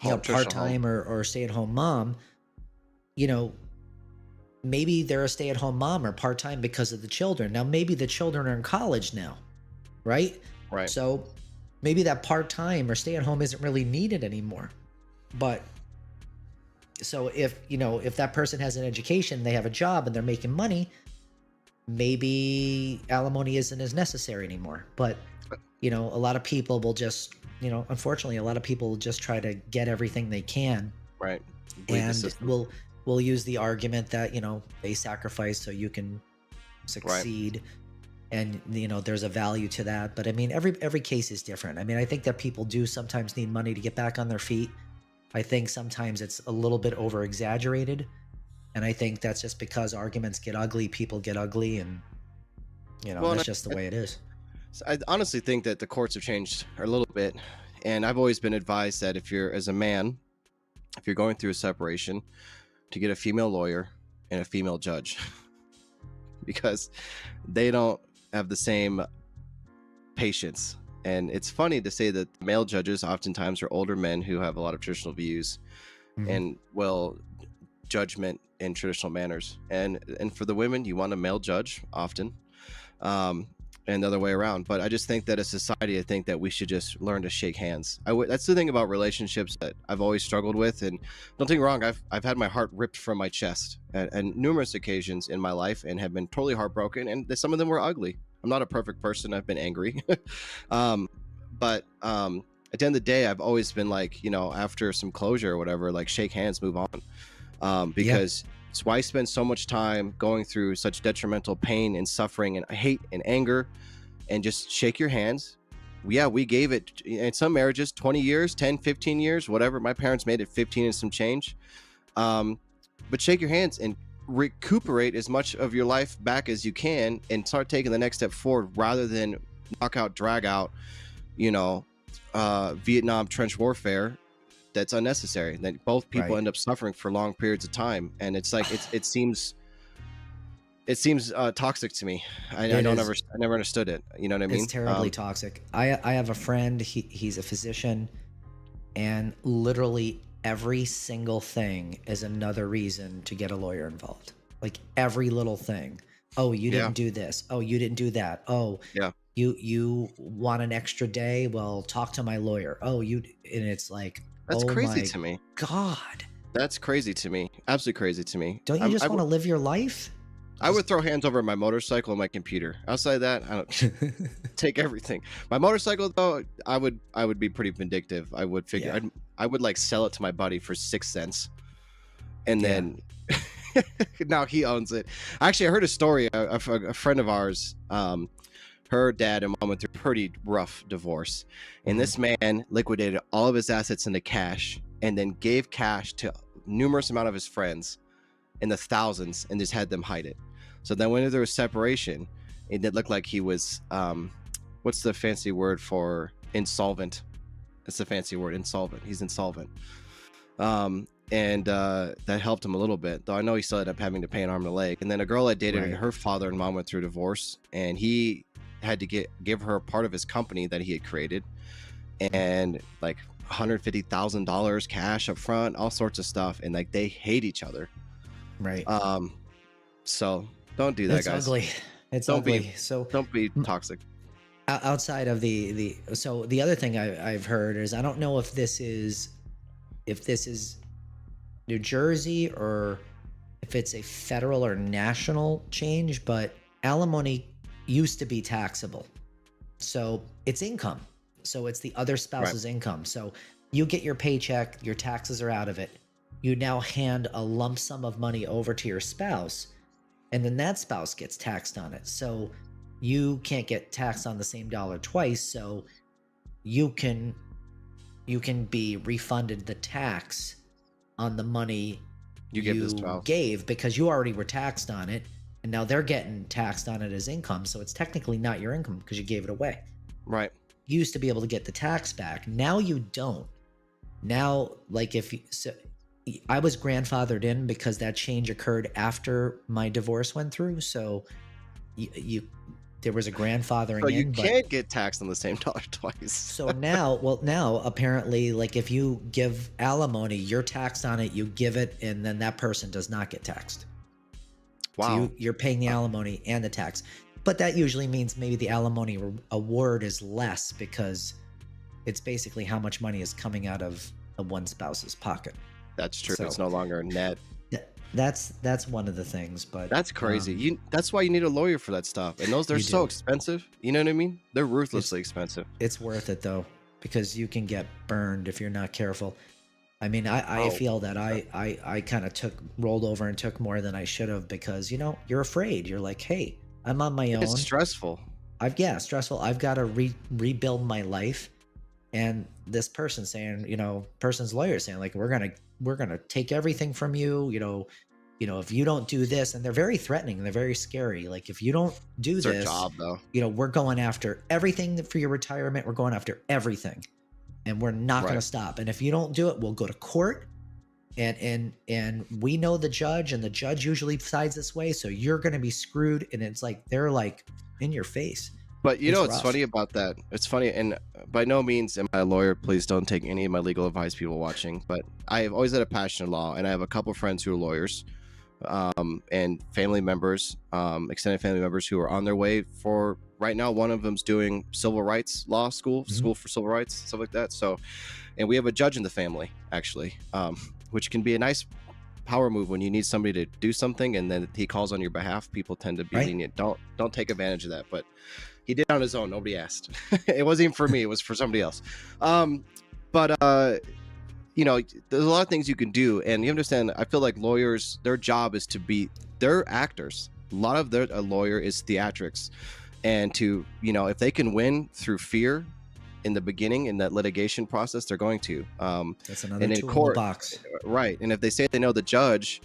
and part-time or stay-at-home mom, maybe they're a stay-at-home mom or part-time because of the children. Now, maybe the children are in college now, right? Right. So maybe that part-time or stay-at-home isn't really needed anymore. But so if that person has an education, they have a job and they're making money, maybe alimony isn't as necessary anymore. But, a lot of people will just unfortunately, a lot of people just try to get everything they can, Right. Bleed the and system. will use the argument that they sacrifice so you can Right. succeed, and there's a value to that. But I mean, every case is different. I mean, I think that people do sometimes need money to get back on their feet. I think sometimes it's a little bit over exaggerated, and I think that's just because arguments get ugly, people get ugly, and Well, and that's just the way it is. I honestly think that the courts have changed a little bit, and I've always been advised that if you're, as a man, if you're going through a separation, to get a female lawyer and a female judge, because they don't have the same patience. And it's funny to say that male judges oftentimes are older men who have a lot of traditional views Mhm. and judgment in traditional manners. And for the women, you want a male judge often, and the other way around. But I just think that as society, I think that we should just learn to shake hands. That's the thing about relationships that I've always struggled with. And don't take me wrong, I've had my heart ripped from my chest at numerous occasions in my life, and have been totally heartbroken. And some of them were ugly. I'm not a perfect person. I've been angry. But at the end of the day, I've always been like, after some closure or whatever, like, shake hands, move on. Because it's why I spend so much time going through such detrimental pain and suffering and hate and anger, and just shake your hands. We gave it, in some marriages, 20 years, 10, 15 years, whatever. My parents made it 15 and some change. But shake your hands and recuperate as much of your life back as you can, and start taking the next step forward, rather than knock out, drag out, Vietnam trench warfare that's unnecessary, that both people Right. end up suffering for long periods of time. And it's like, it seems toxic to me. I It never is. understood it. You know what I mean? It's terribly toxic. I have a friend. He's a physician, and literally every single thing is another reason to get a lawyer involved. Like every little thing. Oh, you Yeah. didn't do this. Oh, you didn't do that. Oh, Yeah. you want an extra day? Well, talk to my lawyer. Oh, and it's like, That's oh crazy my to me. God. That's crazy to me. Absolutely crazy to me. Don't you just want to live your life? I would throw hands over my motorcycle and my computer. Outside that, I don't take everything. My motorcycle, though, I would be pretty vindictive. I would figure, Yeah. I would like sell it to my buddy for 6 cents, and Yeah. then now he owns it. Actually, I heard a story. A friend of ours, her dad and mom went through a pretty rough divorce, and this man liquidated all of his assets into cash, and then gave cash to numerous amount of his friends in the thousands, and just had them hide it. So then when there was separation, it did look like he was, what's the fancy word for insolvent? It's the fancy word, insolvent. He's insolvent. And that helped him a little bit, though I know he still ended up having to pay an arm and a leg. And then a girl I dated, Right. her father and mom went through a divorce, and he had to give her part of his company that he had created, and like $150,000 cash up front, all sorts of stuff, and like they hate each other. Right. So don't do that, It's guys. ugly. It's Don't be- ugly. So Don't be toxic. outside of so the other thing I've heard is, I don't know if this is New Jersey or if it's a federal or national change, but alimony used to be taxable. So it's income. So it's the other spouse's income. So you get your paycheck, your taxes are out of it. You now hand a lump sum of money over to your spouse, and then that spouse gets taxed on it. So you can't get taxed on the same dollar twice. So you can be refunded the tax on the money You give the spouse. gave, because you already were taxed on it, and now they're getting taxed on it as income. So it's technically not your income because you gave it away. Right. You used to be able to get the tax back. Now you don't. Now, like, I was grandfathered in because that change occurred after my divorce went through. So there was a grandfathering So you in. can't get taxed on the same dollar twice. So now apparently, like, if you give alimony, you're taxed on it, you give it, and then that person does not get taxed. Wow. So you're paying the alimony and the tax. But that usually means maybe the alimony award is less, because it's basically how much money is coming out of one spouse's pocket. That's true. So- It's no longer net. That's one of the things, but That's crazy. That's why you need a lawyer for that stuff. And they're You so do. expensive. You know what I mean? They're ruthlessly expensive. it's worth it though. because you can get burned if you're not careful. I mean, I Oh, feel that I kind of rolled over and took more than I should have because, you're afraid. You're like, hey, I'm on my it's own. stressful. Stressful. I've got to rebuild my life. And this person saying, person's lawyer saying like, we're gonna take everything from you. If you don't do this, and they're very threatening, they're very scary. Like, if you don't do It's our this, job, though. we're going after everything for your retirement. We're going after everything, and we're not going to Right. stop. And if you don't do it, we'll go to court. And we know the judge, and the judge usually sides this way. So you're going to be screwed. And it's like they're like in your face. But you It's know what's rough. funny about that? It's funny, and by no means am I a lawyer. Please don't take any of my legal advice, people watching. But I've always had a passion in law, and I have a couple friends who are lawyers, and family members, extended family members who are on their way for right now. One of them's doing civil rights law school, Mhm. school for civil rights, stuff like that. So, and we have a judge in the family, actually, which can be a nice power move when you need somebody to do something, and then he calls on your behalf. People tend to be Right. lenient. Don't take advantage of that. But he did it on his own. Nobody asked. It wasn't even for me. It was for somebody else. But there's a lot of things you can do, and you understand. I feel like lawyers, their job is to be, they're actors. A lot of a lawyer is theatrics, and if they can win through fear in the beginning in that litigation process, they're going to. That's another and in tool in court, the box. right? And if they say they know the judge,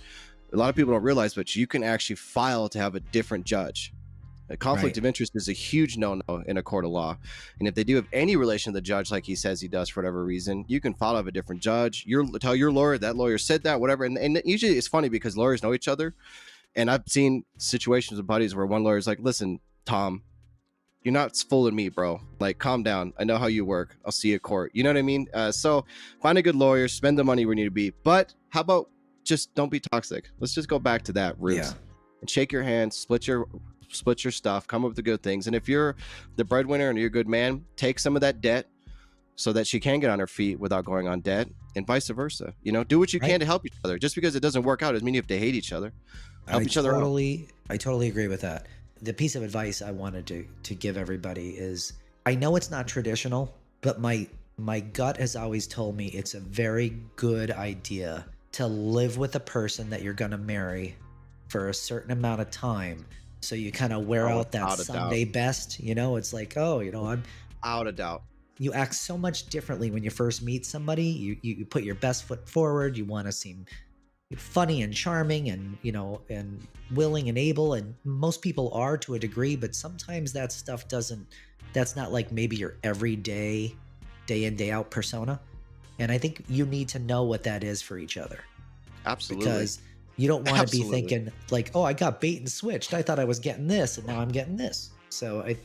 a lot of people don't realize, but you can actually file to have a different judge. A conflict Right. of interest is a huge no-no in a court of law, and if they do have any relation to the judge, like he says he does for whatever reason, you can file to have a different judge. Tell your lawyer that lawyer said that, whatever. And usually it's funny because lawyers know each other, and I've seen situations with buddies where one lawyer's like, "Listen, Tom, you're not fooling me, bro. Like, calm down. I know how you work. I'll see you at court." You know what I mean? So find a good lawyer, spend the money where you need to be, but how about just don't be toxic? Let's just go back to that root Yeah. and shake your hands, split your stuff, come up with the good things. And if you're the breadwinner and you're a good man, take some of that debt so that she can get on her feet without going on debt, and vice versa. Do what you Right. can to help each other. Just because it doesn't work out doesn't mean you have to hate each other. Help each other out. I totally agree with that. The piece of advice I wanted to give everybody is, I know it's not traditional, but my gut has always told me it's a very good idea to live with a person that you're going to marry for a certain amount of time, so you kind of wear Oh, out that without a doubt. Sunday best. It's like, Out of doubt. you act so much differently when you first meet somebody. You put your best foot forward. You want to seem funny and charming, and and willing and able, and most people are to a degree, but sometimes that stuff that's not like maybe your everyday, day in day out persona. And I think you need to know what that is for each other, Absolutely. because you don't want to be Absolutely. thinking like, oh, I got bait and switched. I thought I was getting this, and now I'm getting this. So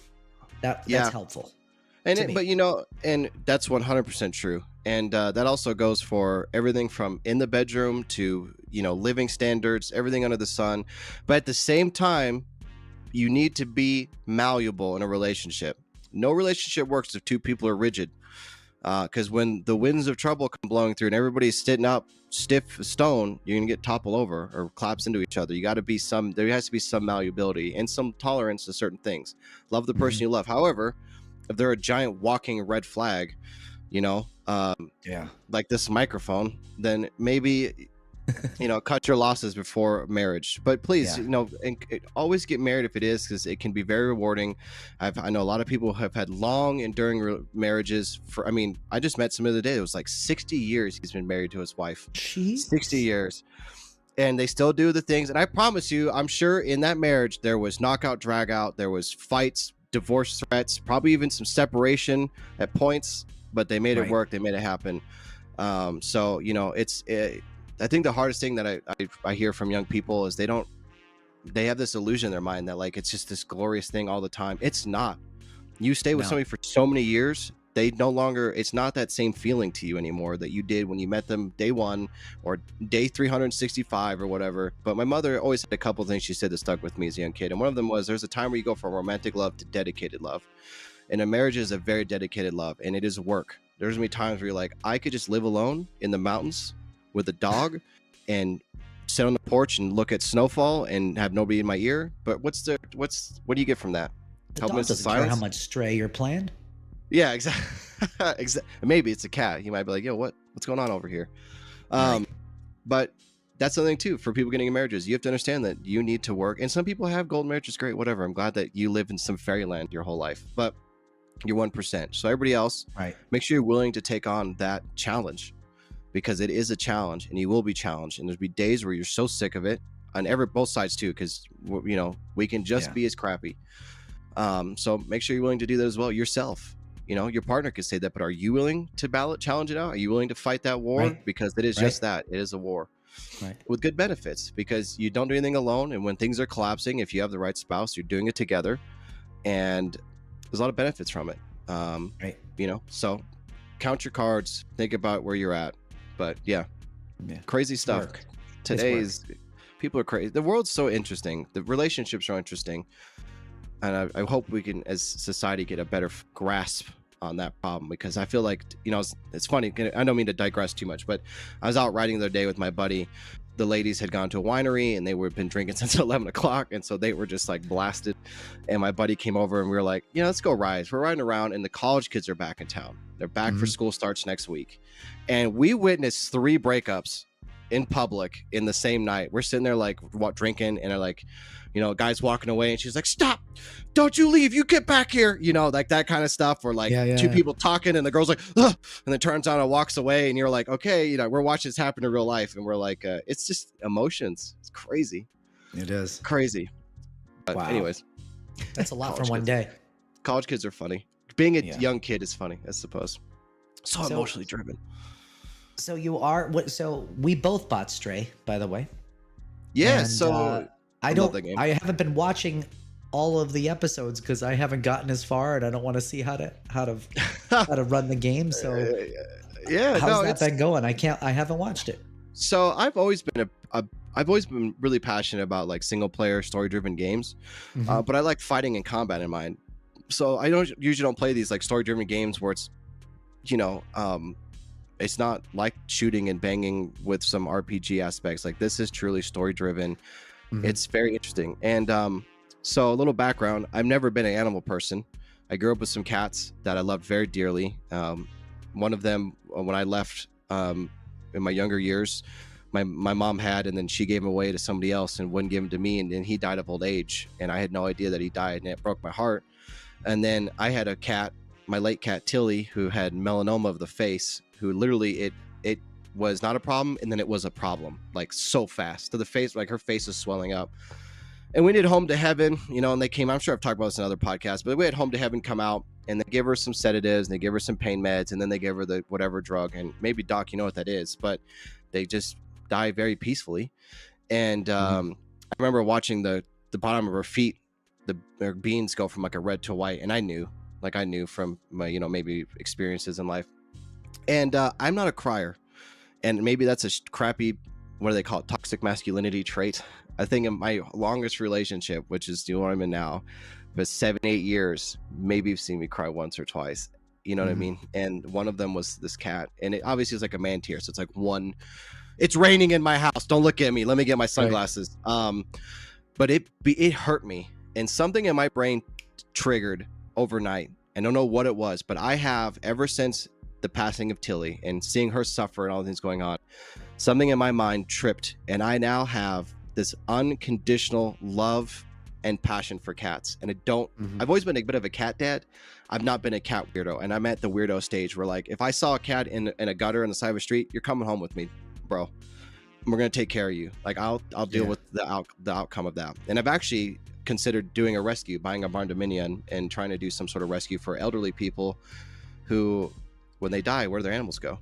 that's Yeah. helpful. And to me. but and that's 100% true. And that also goes for everything from in the bedroom to living standards, everything under the sun. But at the same time, you need to be malleable in a relationship. No relationship works if two people are rigid. Because when the winds of trouble come blowing through and everybody's sitting up stiff stone, you're gonna get toppled over or collapse into each other. There has to be some malleability and some tolerance to certain things. Love the person you love. However, if they're a giant walking red flag, Yeah. like this microphone, then maybe cut your losses before marriage. But please, Yeah. always get married if it is, because it can be very rewarding. I know a lot of people have had long enduring marriages. I just met some the other day. It was like 60 years he's been married to his wife. Jeez. 60 years. And they still do the things. And I promise you, I'm sure in that marriage there was knockout, drag out, there was fights, divorce threats, probably even some separation at points, but they made it Right. work. They made it happen. I think the hardest thing that I hear from young people is they have this illusion in their mind that like it's just this glorious thing all the time. It's not. You stay with No. somebody for so many years, it's not that same feeling to you anymore that you did when you met them day one or day 365 or whatever. But my mother always had a couple of things she said that stuck with me as a young kid, and one of them was, there's a time where you go from romantic love to dedicated love, and a marriage is a very dedicated love, and it is work. There's gonna be times where you're like, I could just live alone in the mountains with a dog and sit on the porch and look at snowfall and have nobody in my ear. But what do you get from that? The Help dog us in doesn't care how silence? much stray you're playing. Yeah, exactly. Maybe it's a cat. You might be like, yo, what's going on over here? Right. But that's something too for people getting in marriages. You have to understand that you need to work. And some people have golden marriages, great, whatever. I'm glad that you live in some fairyland your whole life, but you're 1%. So everybody else, Right. make sure you're willing to take on that challenge, because it is a challenge and you will be challenged. And there'll be days where you're so sick of it on both sides too, because we can just Yeah. be as crappy. So make sure you're willing to do that as well yourself. Your partner could say that, but are you willing to challenge it out? Are you willing to fight that war? Right. Because it is Right. just that. It is a war Right. with good benefits, because you don't do anything alone. And when things are collapsing, if you have the right spouse, you're doing it together, and there's a lot of benefits from it. Right. So count your cards, think about where you're at. But yeah, Yeah. crazy stuff. Work. Today's people are crazy. The world's so interesting. The relationships are interesting. And I hope we can, as society, get a better grasp on that problem, because I feel like, it's funny. I don't mean to digress too much, but I was out riding the other day with my buddy. The ladies had gone to a winery and they were been drinking since 11 o'clock. And so they were just like blasted. And my buddy came over and we were like, let's go ride. We're riding around and the college kids are back in town. They're back for school starts next week. And we witnessed 3 breakups in public in the same night. We're sitting there like drinking, and they're like, guys walking away, and she's like, stop, don't you leave, you get back here, like that kind of stuff. Or like two people talking and the girl's like, ugh, and then turns on and walks away, and you're like, okay, we're watching this happen in real life, and we're like, it's just emotions. It's crazy. It is Crazy. But wow. anyways, That's a lot for College one kids. day. College kids are funny. Being a Yeah. young kid is funny, I suppose. So emotionally driven. So you are what? So we both bought Stray, by the way. Yeah. And, So I love that game. I haven't been watching all of the episodes because I haven't gotten as far, and I don't want to see how to run the game. So yeah, how's no, that been going? I haven't watched it. So I've always been I've always been really passionate about like single player story driven games, Mhm. but I like fighting and combat in mind. So I usually don't play these like story driven games where it's, it's not like shooting and banging with some RPG aspects. Like this is truly story driven. Mhm. It's very interesting. And so a little background: I've never been an animal person. I grew up with some cats that I loved very dearly. One of them, when I left in my younger years, my mom had, and then she gave him away to somebody else and wouldn't give him to me, and then he died of old age, and I had no idea that he died, and it broke my heart. And then I had a cat, my late cat Tilly, who had melanoma of the face, who literally it was not a problem, and then it was a problem, like so fast to the face, like her face is swelling up. And we did Home to Heaven, and they came, I'm sure I've talked about this in other podcasts, but we had Home to Heaven come out, and they give her some sedatives, and they give her some pain meds, and then they give her the whatever drug, and maybe Doc, you know what that is, but they just die very peacefully. And I remember watching the bottom of her feet, their beans go from like a red to white, and I knew from my maybe experiences in life. And I'm not a crier, and maybe that's a crappy, what do they call it, toxic masculinity trait. I think in my longest relationship, which is the one I'm in now, but 7-8 years, maybe you've seen me cry once or twice. You know what I mean? And one of them was this cat, and it obviously is like a man tear. So it's like it's raining in my house. Don't look at me. Let me get my sunglasses. Right. But it hurt me, and something in my brain triggered overnight. I don't know what it was, but I have, ever since the passing of Tilly and seeing her suffer and all the things going on, something in my mind tripped, and I now have this unconditional love and passion for cats. And I've always been a bit of a cat dad. I've not been a cat weirdo, and I'm at the weirdo stage where, like, if I saw a cat in a gutter on the side of the street, you're coming home with me, bro. We're gonna take care of you. Like, I'll deal with the outcome of that. And I've actually considered doing a rescue, buying a barn dominion, and trying to do some sort of rescue for elderly people who, when they die, where do their animals go?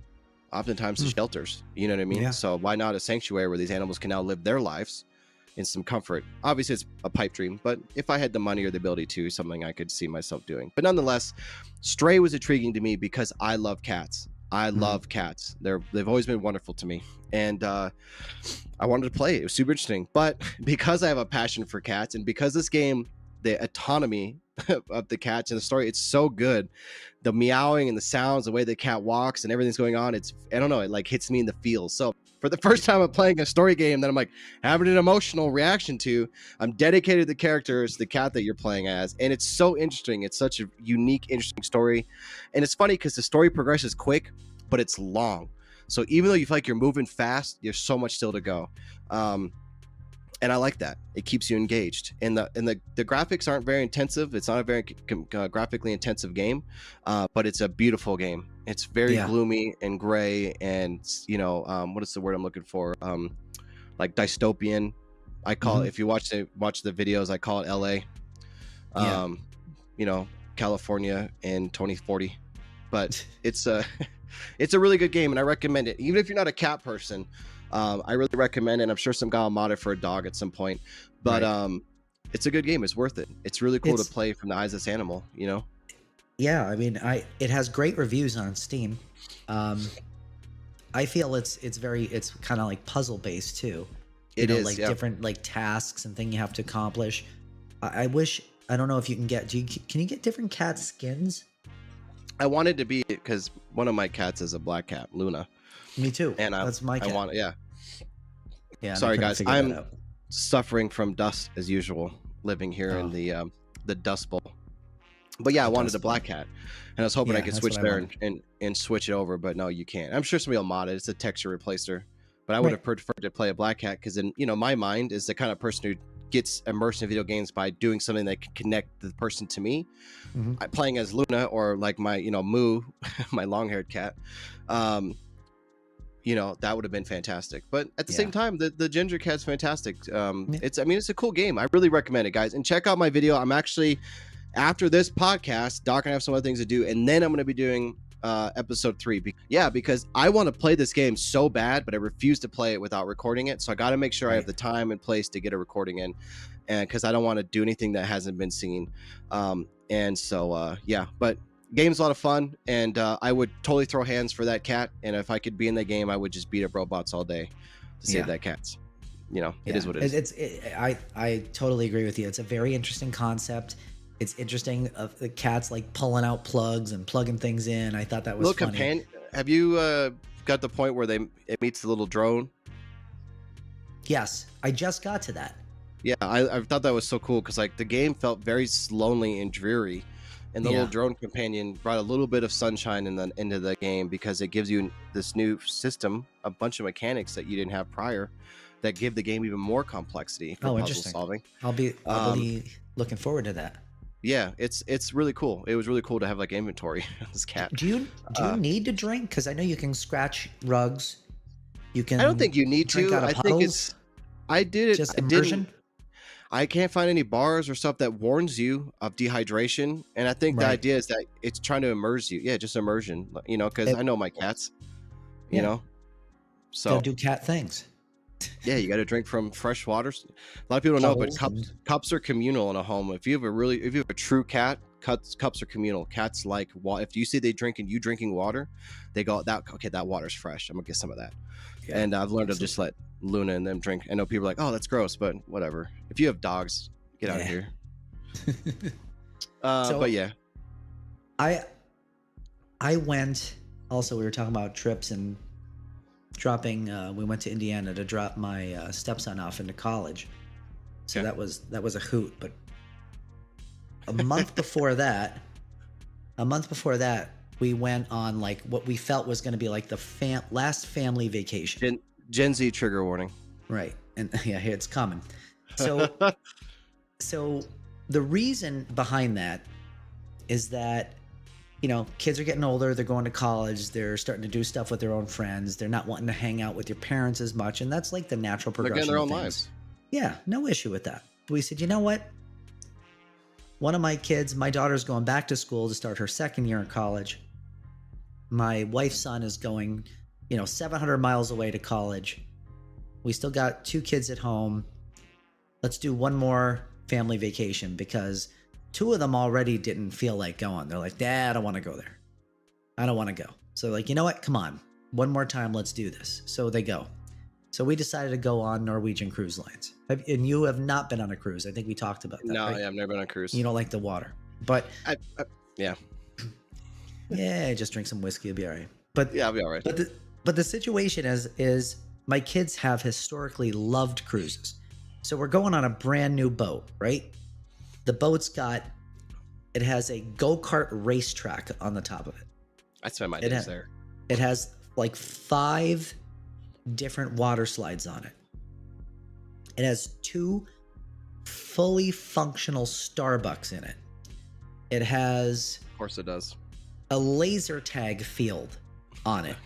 Oftentimes to shelters. You know what I mean? Yeah. So why not a sanctuary where these animals can now live their lives in some comfort? Obviously, it's a pipe dream, but if I had the money or the ability to, something I could see myself doing. But nonetheless, Stray was intriguing to me because I love cats. I love cats. They've always been wonderful to me, and I wanted to play it. It was super interesting. But because I have a passion for cats, and because this game, the autonomy of the cats and the story, it's so good. The meowing and the sounds, the way the cat walks and everything's going on, I don't know, it like hits me in the feels. So for For the first time, I'm playing a story game that I'm like having an emotional reaction to. I'm dedicated to the characters, the cat that you're playing as, and it's so interesting. It's such a unique, interesting story, and it's funny because the story progresses quick, but it's long. So even though you feel like you're moving fast, there's so much still to go. And I like that. It keeps you engaged. And the graphics aren't very intensive. It's not a very graphically intensive game, but it's a beautiful game. It's very gloomy and gray, and what is the word I'm looking for? Like dystopian. I call it, if you watch the videos, I call it LA. California in 2040. But it's a it's a really good game, and I recommend it. Even if you're not a cat person, I really recommend it. I'm sure some guy will mod it for a dog at some point, but it's a good game. It's worth it. It's really cool to play from the eyes of this animal, Yeah, I mean, it has great reviews on Steam. I feel it's kind of like puzzle based too. Different like tasks and things you have to accomplish. I wish, I don't know if you can get, can you get different cat skins? I wanted to be, because one of my cats is a black cat, Luna. Me too. And that's my cat. Yeah. Sorry guys, I'm suffering from dust as usual, living here in the Dust Bowl. But yeah, I wanted a black cat, and I was hoping I could switch there and switch it over, but no, you can't. I'm sure somebody will mod it. It's a texture replacer, but I would have preferred to play a black cat, because in my mind is the kind of person who gets immersed in video games by doing something that can connect the person to me. Playing as Luna, or like my Moo, my long-haired cat. That would have been fantastic. But at the same time, the ginger cat's fantastic. It's a cool game. I really recommend it, guys. And check out my video. I'm actually, after this podcast, Doc and I have some other things to do, and then I'm going to be doing episode 3. Because I want to play this game so bad, but I refuse to play it without recording it. So I got to make sure I have the time and place to get a recording in, and because I don't want to do anything that hasn't been seen. But game's a lot of fun, and I would totally throw hands for that cat, and if I could be in the game, I would just beat up robots all day to save that cat. It is what it is. I totally agree with you. It's a very interesting concept. It's interesting of the cats like pulling out plugs and plugging things in. I thought that was funny. Companion. Have you got the point where it meets the little drone? Yes, I just got to that. Yeah, I thought that was so cool, because like the game felt very lonely and dreary, and the little drone companion brought a little bit of sunshine into the game, because it gives you this new system, a bunch of mechanics that you didn't have prior, that give the game even more complexity for puzzle solving. I'll be looking forward to that. Yeah, it's really cool. It was really cool to have like inventory of this cat. Do you need to drink? Because I know you can scratch rugs. You can. I don't think you need to. I think I did it. Just immersion. I can't find any bars or stuff that warns you of dehydration, and I think the idea is that it's trying to immerse you. Yeah, just immersion. Because I know my cats. So gotta do cat things. Yeah, you got to drink from fresh water. A lot of people don't know, but cups are communal in a home. If you have a true cat, cups are communal. Cats like water. If you see you drinking water, they go, that water's fresh. I'm gonna get some of that. Yeah, and I've learned to just let Luna and them drink. I know people are like, oh, that's gross, but whatever. If you have dogs, get out of here. But yeah, I went. Also, we were talking about trips and dropping. We went to Indiana to drop my stepson off into college, so that was a hoot. But a month before that, we went on like what we felt was going to be like the last family vacation. Gen Z trigger warning. Right, and yeah, it's coming. So, so the reason behind that is that, kids are getting older. They're going to college. They're starting to do stuff with their own friends. They're not wanting to hang out with your parents as much, and that's like the natural progression. They're getting their own lives. Yeah, no issue with that. But we said, you know what? One of my kids, my daughter's going back to school to start her second year in college. My wife's son is going, 700 miles away to college. We still got 2 kids at home. Let's do one more family vacation, because 2 of them already didn't feel like going. They're like, Dad, I don't want to go there. I don't want to go. So like, you know what? Come on. One more time. Let's do this. So they go. So we decided to go on Norwegian Cruise Lines. And you have not been on a cruise. I think we talked about that. No, right? yeah, I've never been on a cruise. You don't like the water. But yeah. Yeah, just drink some whiskey. It'll be all right. But yeah, I'll be all right. But the situation is my kids have historically loved cruises. So we're going on a brand new boat, right? The boat's it has a go-kart racetrack on the top of it. I spent my It days ha- there. It has like 5 different water slides on it. It has 2 fully functional Starbucks in it. It has Of course it does. a laser tag field on it.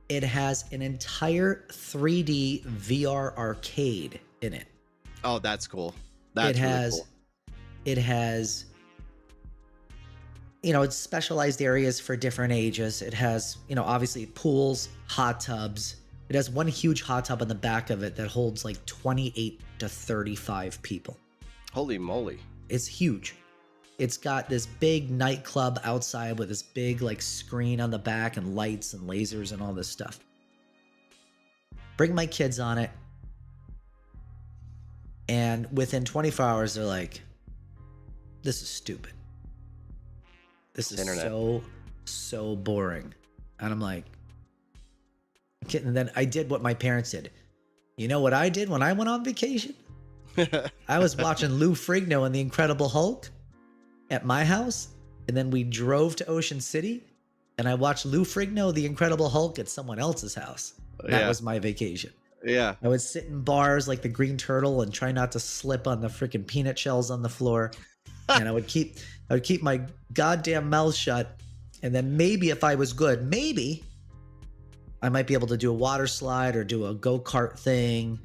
It has an entire 3D VR arcade in it. Oh, that's cool. That's really cool. It has, it's specialized areas for different ages. It has, obviously pools, hot tubs. It has one huge hot tub on the back of it that holds like 28 to 35 people. Holy moly. It's huge. It's got this big nightclub outside with this big like screen on the back and lights and lasers and all this stuff. Bring my kids on it. And within 24 hours, they're like, this is stupid. This is Internet. so boring. And I'm like, okay. And then I did what my parents did. You know what I did when I went on vacation? I was watching Lou Ferrigno and the Incredible Hulk at my house. And then we drove to Ocean City and I watched Lou Ferrigno, the Incredible Hulk at someone else's house. That was my vacation. Yeah. I would sit in bars like the Green Turtle and try not to slip on the freaking peanut shells on the floor. And I would keep my goddamn mouth shut. And then maybe if I was good, maybe I might be able to do a water slide or do a go-kart thing,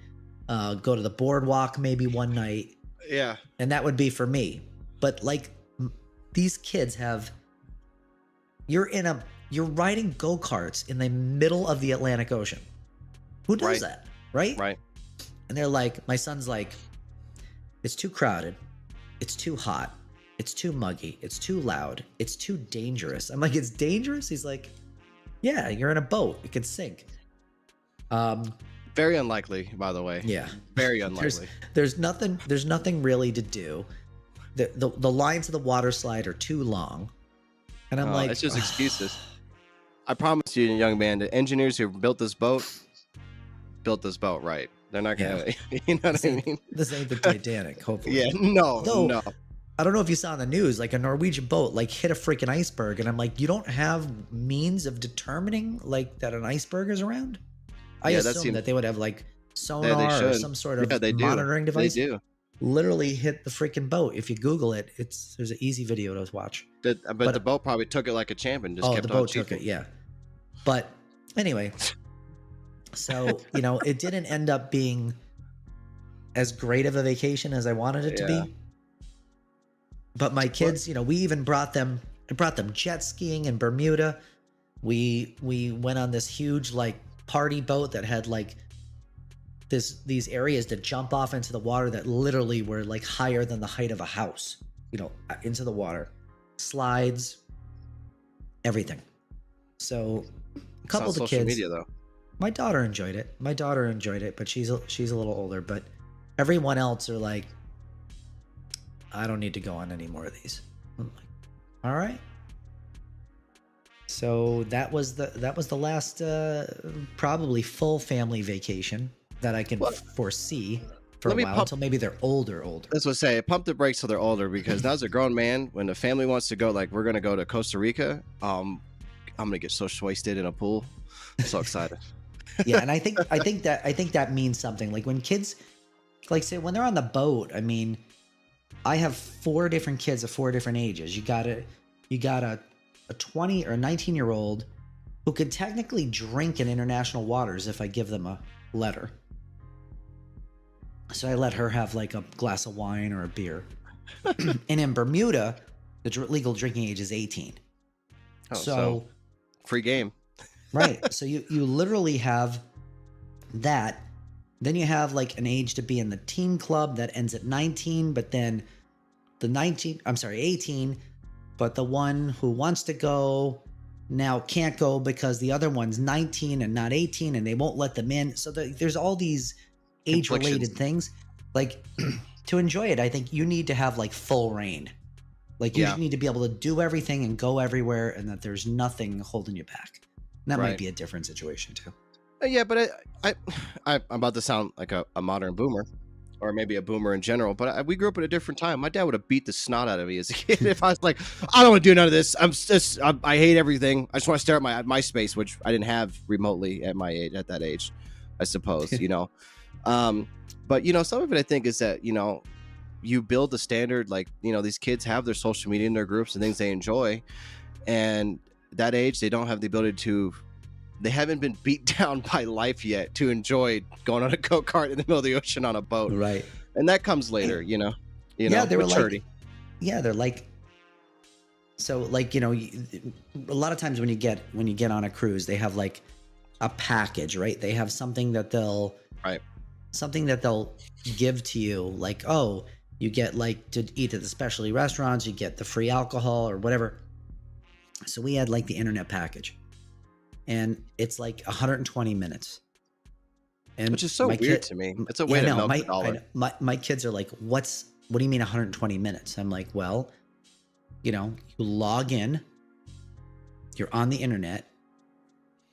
go to the boardwalk maybe one night. Yeah. And that would be for me. But like these kids you're riding go-karts in the middle of the Atlantic Ocean. Who does that? Right? Right. And they're like, my son's like, it's too crowded. It's too hot. It's too muggy. It's too loud. It's too dangerous. I'm like, it's dangerous? He's like, yeah, you're in a boat. It could sink. Very unlikely, by the way. Yeah. Very unlikely. There's nothing really to do. The lines of the water slide are too long. And I'm like, it's just excuses. I promise you, young man, the engineers who built this boat right. They're not gonna, you know what I mean? This ain't the Titanic, hopefully. Yeah, no. I don't know if you saw in the news, like a Norwegian boat like hit a freaking iceberg, and I'm like, you don't have means of determining like that an iceberg is around? I assume that they would have like sonar or some sort of monitoring device. They do. Literally hit the freaking boat. If you Google it, there's an easy video to watch. But the boat probably took it like a champ and just kept on. Oh, the boat took it, yeah. But anyway, so it didn't end up being as great of a vacation as I wanted it to be. But my kids, we even brought them jet skiing in Bermuda. We went on this huge like party boat that had like these areas that jump off into the water that literally were like higher than the height of a house, into the water. Slides, everything. So a couple of the social kids, media though. My daughter enjoyed it, but she's a little older. But everyone else are like, I don't need to go on any more of these. I'm like, all right. So that was the last probably full family vacation that I can foresee for a while until maybe they're older. That's what I say. Pump the brakes till they're older, because now as a grown man, when the family wants to go, like we're gonna go to Costa Rica, I'm gonna get so wasted in a pool. I'm so excited. Yeah, and I think that means something. Like when kids, like say when they're on the boat, I mean, I have 4 different kids of 4 different ages. You got a 20 or 19-year-old who could technically drink in international waters if I give them a letter. So I let her have like a glass of wine or a beer. And in Bermuda, the legal drinking age is 18. Oh, so free game. Right. So you literally have that. Then you have like an age to be in the teen club that ends at 19, but then 18, but the one who wants to go now can't go because the other one's 19 and not 18 and they won't let them in. So there's all these age-related things. Like to enjoy it, I think you need to have like full reign. Like you need to be able to do everything and go everywhere and that there's nothing holding you back. And that might be a different situation too. Yeah, but I'm about to sound like a modern boomer, or maybe a boomer in general. But we grew up at a different time. My dad would have beat the snot out of me as a kid if I was like, I don't want to do none of this. I hate everything. I just want to stare at my MySpace, which I didn't have remotely at my age, at that age, I suppose. Um, but some of it I think is that you build the standard. Like these kids have their social media in their groups and things they enjoy, and that age they don't have the ability to. They haven't been beat down by life yet to enjoy going on a go-kart in the middle of the ocean on a boat. Right. And that comes later, Yeah, they were maturity. they're like, so like, a lot of times when you get on a cruise, they have like a package, right? They have something that they'll Right. give to you, like, oh, you get like to eat at the specialty restaurants, you get the free alcohol or whatever. So we had like the internet package, and it's like 120 minutes. And Which is so weird to me. It's a way to milk the dollar. My kids are like, what do you mean 120 minutes? I'm like, well, you log in, you're on the internet,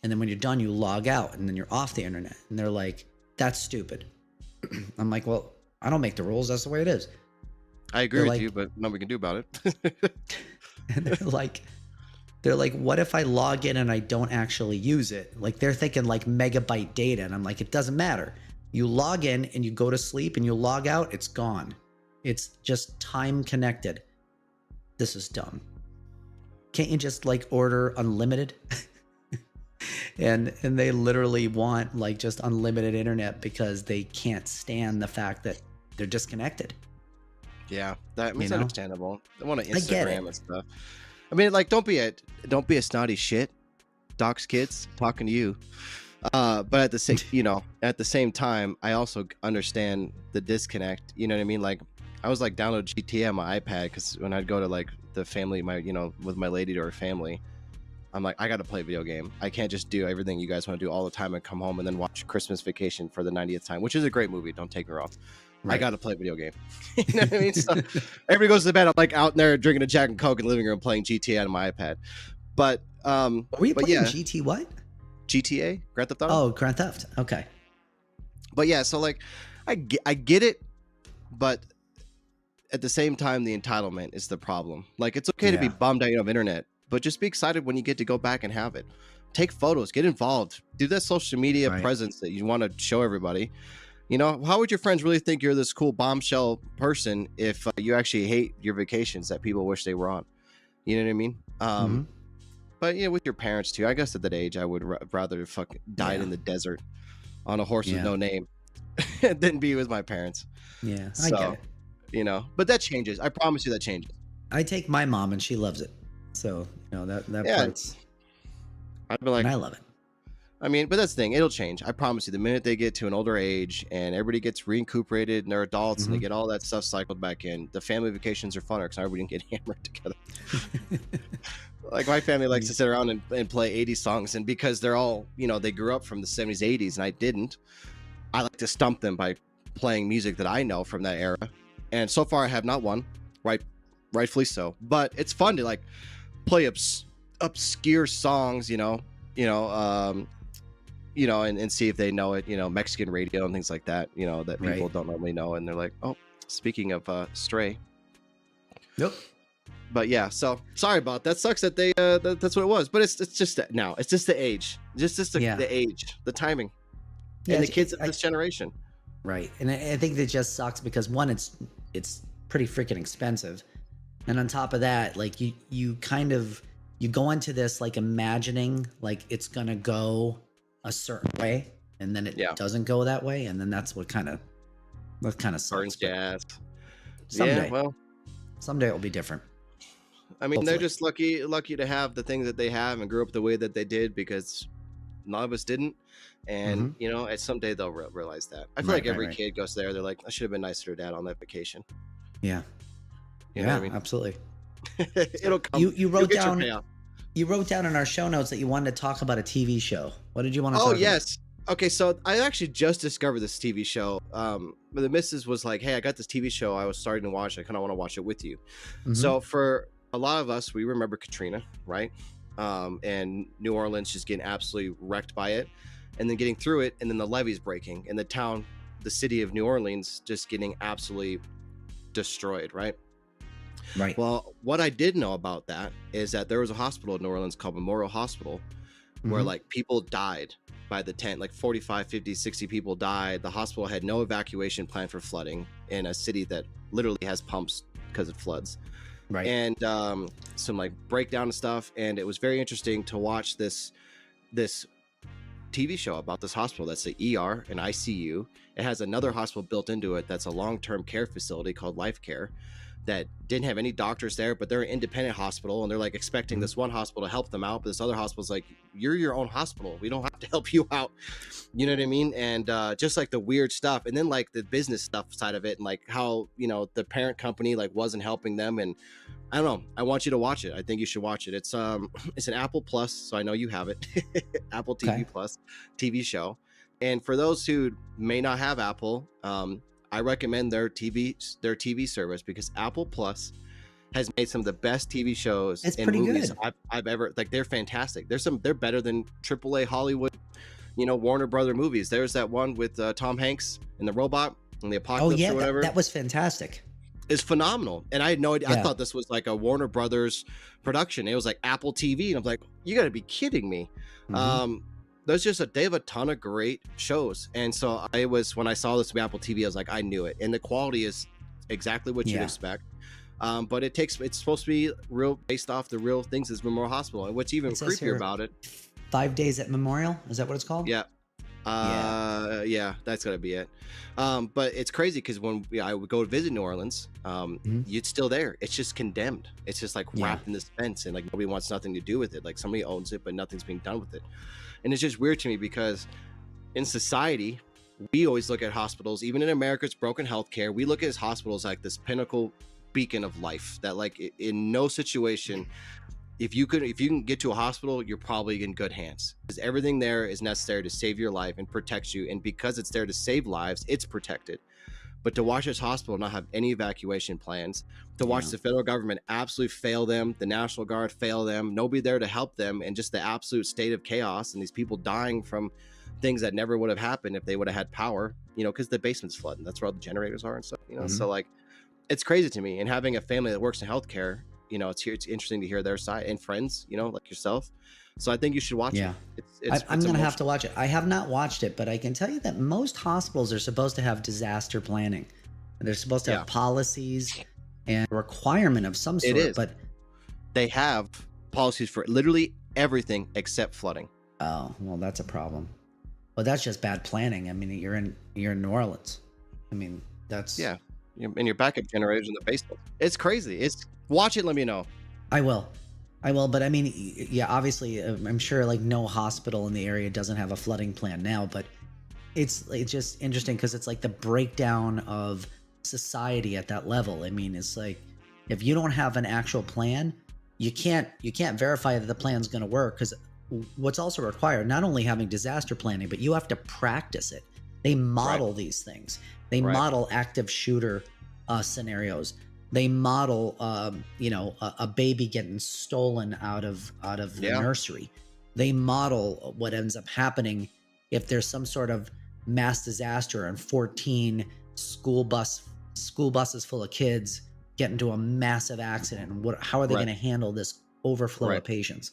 and then when you're done, you log out, and then you're off the internet. And they're like, that's stupid. I'm like, well, I don't make the rules. That's the way it is. I agree with you, but nothing we can do about it. And they're like, what if I log in and I don't actually use it? Like, they're thinking like megabyte data. And I'm like, it doesn't matter. You log in and you go to sleep and you log out, it's gone. It's just time connected. This is dumb. Can't you just like order unlimited? and they literally want like just unlimited internet because they can't stand the fact that they're disconnected. Yeah, that's understandable. They want to I get it. Instagram and stuff. I mean, like, don't be a snotty shit. Doc's kids talking to you. But at the same time, I also understand the disconnect. You know what I mean? Like, I was like download GTA on my iPad because when I'd go to like the family, with my lady to her family, I'm like, I got to play a video game. I can't just do everything you guys want to do all the time and come home and then watch Christmas Vacation for the 90th time, which is a great movie. Don't take me wrong. Right. I got to play a video game. You know what I mean? So everybody goes to bed. I'm like out there drinking a Jack and Coke in the living room playing GTA on my iPad. But were you playing GT what? GTA, Grand Theft Auto. Oh, Grand Theft. Okay. But yeah, so like, I get it, but at the same time, the entitlement is the problem. Like, it's okay to be bummed out you don't have internet, but just be excited when you get to go back and have it. Take photos, get involved, do that social media presence that you want to show everybody. How would your friends really think you're this cool bombshell person if you actually hate your vacations that people wish they were on? You know what I mean? But with your parents too. I guess at that age, I would rather fucking die in the desert on a horse with no name than be with my parents. Yeah, I get it. But that changes. I promise you that changes. I take my mom and she loves it. So, that part's... I'd be like, and I love it. I mean, but that's the thing. It'll change. I promise you. The minute they get to an older age and everybody gets recuperated and they're adults and they get all that stuff cycled back in, the family vacations are funner because everybody can get hammered together. Like, my family likes to sit around and play 80s songs. And because they're all, they grew up from the 70s, 80s, and I didn't, I like to stump them by playing music that I know from that era. And so far, I have not won. Rightfully so. But it's fun to, like, play obscure songs, and see if they know it, Mexican radio and things like that, that people don't normally know. And they're like, oh, speaking of Stray. Yep. But yeah, so sorry about that. Sucks that they that's what it was. But it's just that now. It's just the age. Just the age, the timing. And the kids of this generation. Right. And I think that just sucks because one, it's pretty freaking expensive. And on top of that, like you kind of go into this like imagining like it's gonna go a certain way, and then it doesn't go that way, and then that's what kind of sucks. Burns gas. Someday, well, someday it'll be different. I mean, hopefully. They're just lucky to have the things that they have and grew up the way that they did, because none of us didn't. And at someday they'll realize that. I feel like every kid goes there, they're like, I should have been nicer to dad on that vacation. Yeah. You know what I mean? Absolutely. It'll come. You wrote down. You wrote down in our show notes that you wanted to talk about a TV show. What did you want to talk about? Oh, yes. Okay, so I actually just discovered this TV show. The missus was like, hey, I got this TV show I was starting to watch. I kind of want to watch it with you. So for a lot of us, we remember Katrina, right? And New Orleans just getting absolutely wrecked by it. and then getting through it, and then the levees breaking, and the city of New Orleans just getting absolutely destroyed, right? Right. Well, what I did know about that is that there was a hospital in New Orleans called Memorial Hospital where Mhm. like people died by the tent, like 45, 50, 60 people died. The hospital had no evacuation plan for flooding in a city that literally has pumps because it floods. Right. And some like breakdown and stuff. And it was very interesting to watch this TV show about this hospital that's the ER and ICU. It has another hospital built into it that's a long-term care facility called Life Care that didn't have any doctors there, but they're an independent hospital, and they're like expecting this one hospital to help them out, but this other hospital's like, you're your own hospital, we don't have to help you out, you know what I mean? And just like the weird stuff, and then like the business stuff side of it, and like how, you know, the parent company like wasn't helping them. And I don't know, I want you to watch it. I think you should watch it. It's it's an Apple Plus, so I know you have it. Apple TV Okay. Plus TV show. And for those who may not have Apple, I recommend their TV service, because Apple Plus has made some of the best TV shows It's and pretty movies good. I've ever, like, they're fantastic. They're better than AAA Hollywood, you know, Warner Brother movies. There's that one with Tom Hanks and the robot and the Oh apocalypse yeah, or whatever. that was fantastic. Is phenomenal. And I had no idea. I Yeah. thought this was like a Warner Brothers production. It was like Apple TV, and I'm like, you got to be kidding me. Mhm. There's just they have a ton of great shows. And so when I saw this with Apple TV, I was like, I knew it. And the quality is exactly what you'd Yeah. expect. But it's supposed to be real, based off the real things as Memorial Hospital. And what's even It says creepier here, about it, 5 Days at Memorial. Is that what it's called? yeah, yeah, that's gotta be it. But it's crazy because when I would go visit New Orleans, it's still there. It's just condemned. It's just like Yeah. wrapped in this fence, and like nobody wants nothing to do with it. Like somebody owns it, but nothing's being done with it. And it's just weird to me because in society, we always look at hospitals, even in America's broken healthcare, we look at hospitals like this pinnacle beacon of life that like in no situation, if you can get to a hospital, you're probably in good hands, because everything there is necessary to save your life and protect you. And because it's there to save lives, it's protected. But to watch this hospital not have any evacuation plans, to watch Yeah. the federal government absolutely fail them, the National Guard fail them, nobody there to help them, and just the absolute state of chaos, and these people dying from things that never would have happened if they would have had power, you know, because the basement's flooding. That's where all the generators are and stuff, you know. So like, it's crazy to me. And having a family that works in healthcare, you know, it's interesting to hear their side, and friends, you know, like yourself. So I think you should watch Yeah. it. I'm going to have to watch it. I have not watched it, but I can tell you that most hospitals are supposed to have disaster planning. They're supposed to have policies and a requirement of some sort. is. But They have policies for literally everything except flooding. oh, well, that's a problem. Well, that's just bad planning. I mean, you're in New Orleans. I mean, that's And your backup generators in the basement. It's crazy. Watch it. Let me know. I will. But I mean, yeah, obviously, I'm sure like no hospital in the area doesn't have a flooding plan now, but it's just interesting because it's like the breakdown of society at that level. I mean, it's like if you don't have an actual plan, you can't verify that the plan's going to work, because what's also required, not only having disaster planning, but you have to practice it. They model these things. They model active shooter scenarios. They model, a baby getting stolen out of the nursery. They model what ends up happening if there's some sort of mass disaster and 14 school buses full of kids get into a massive accident. And how are they going to handle this overflow of patients?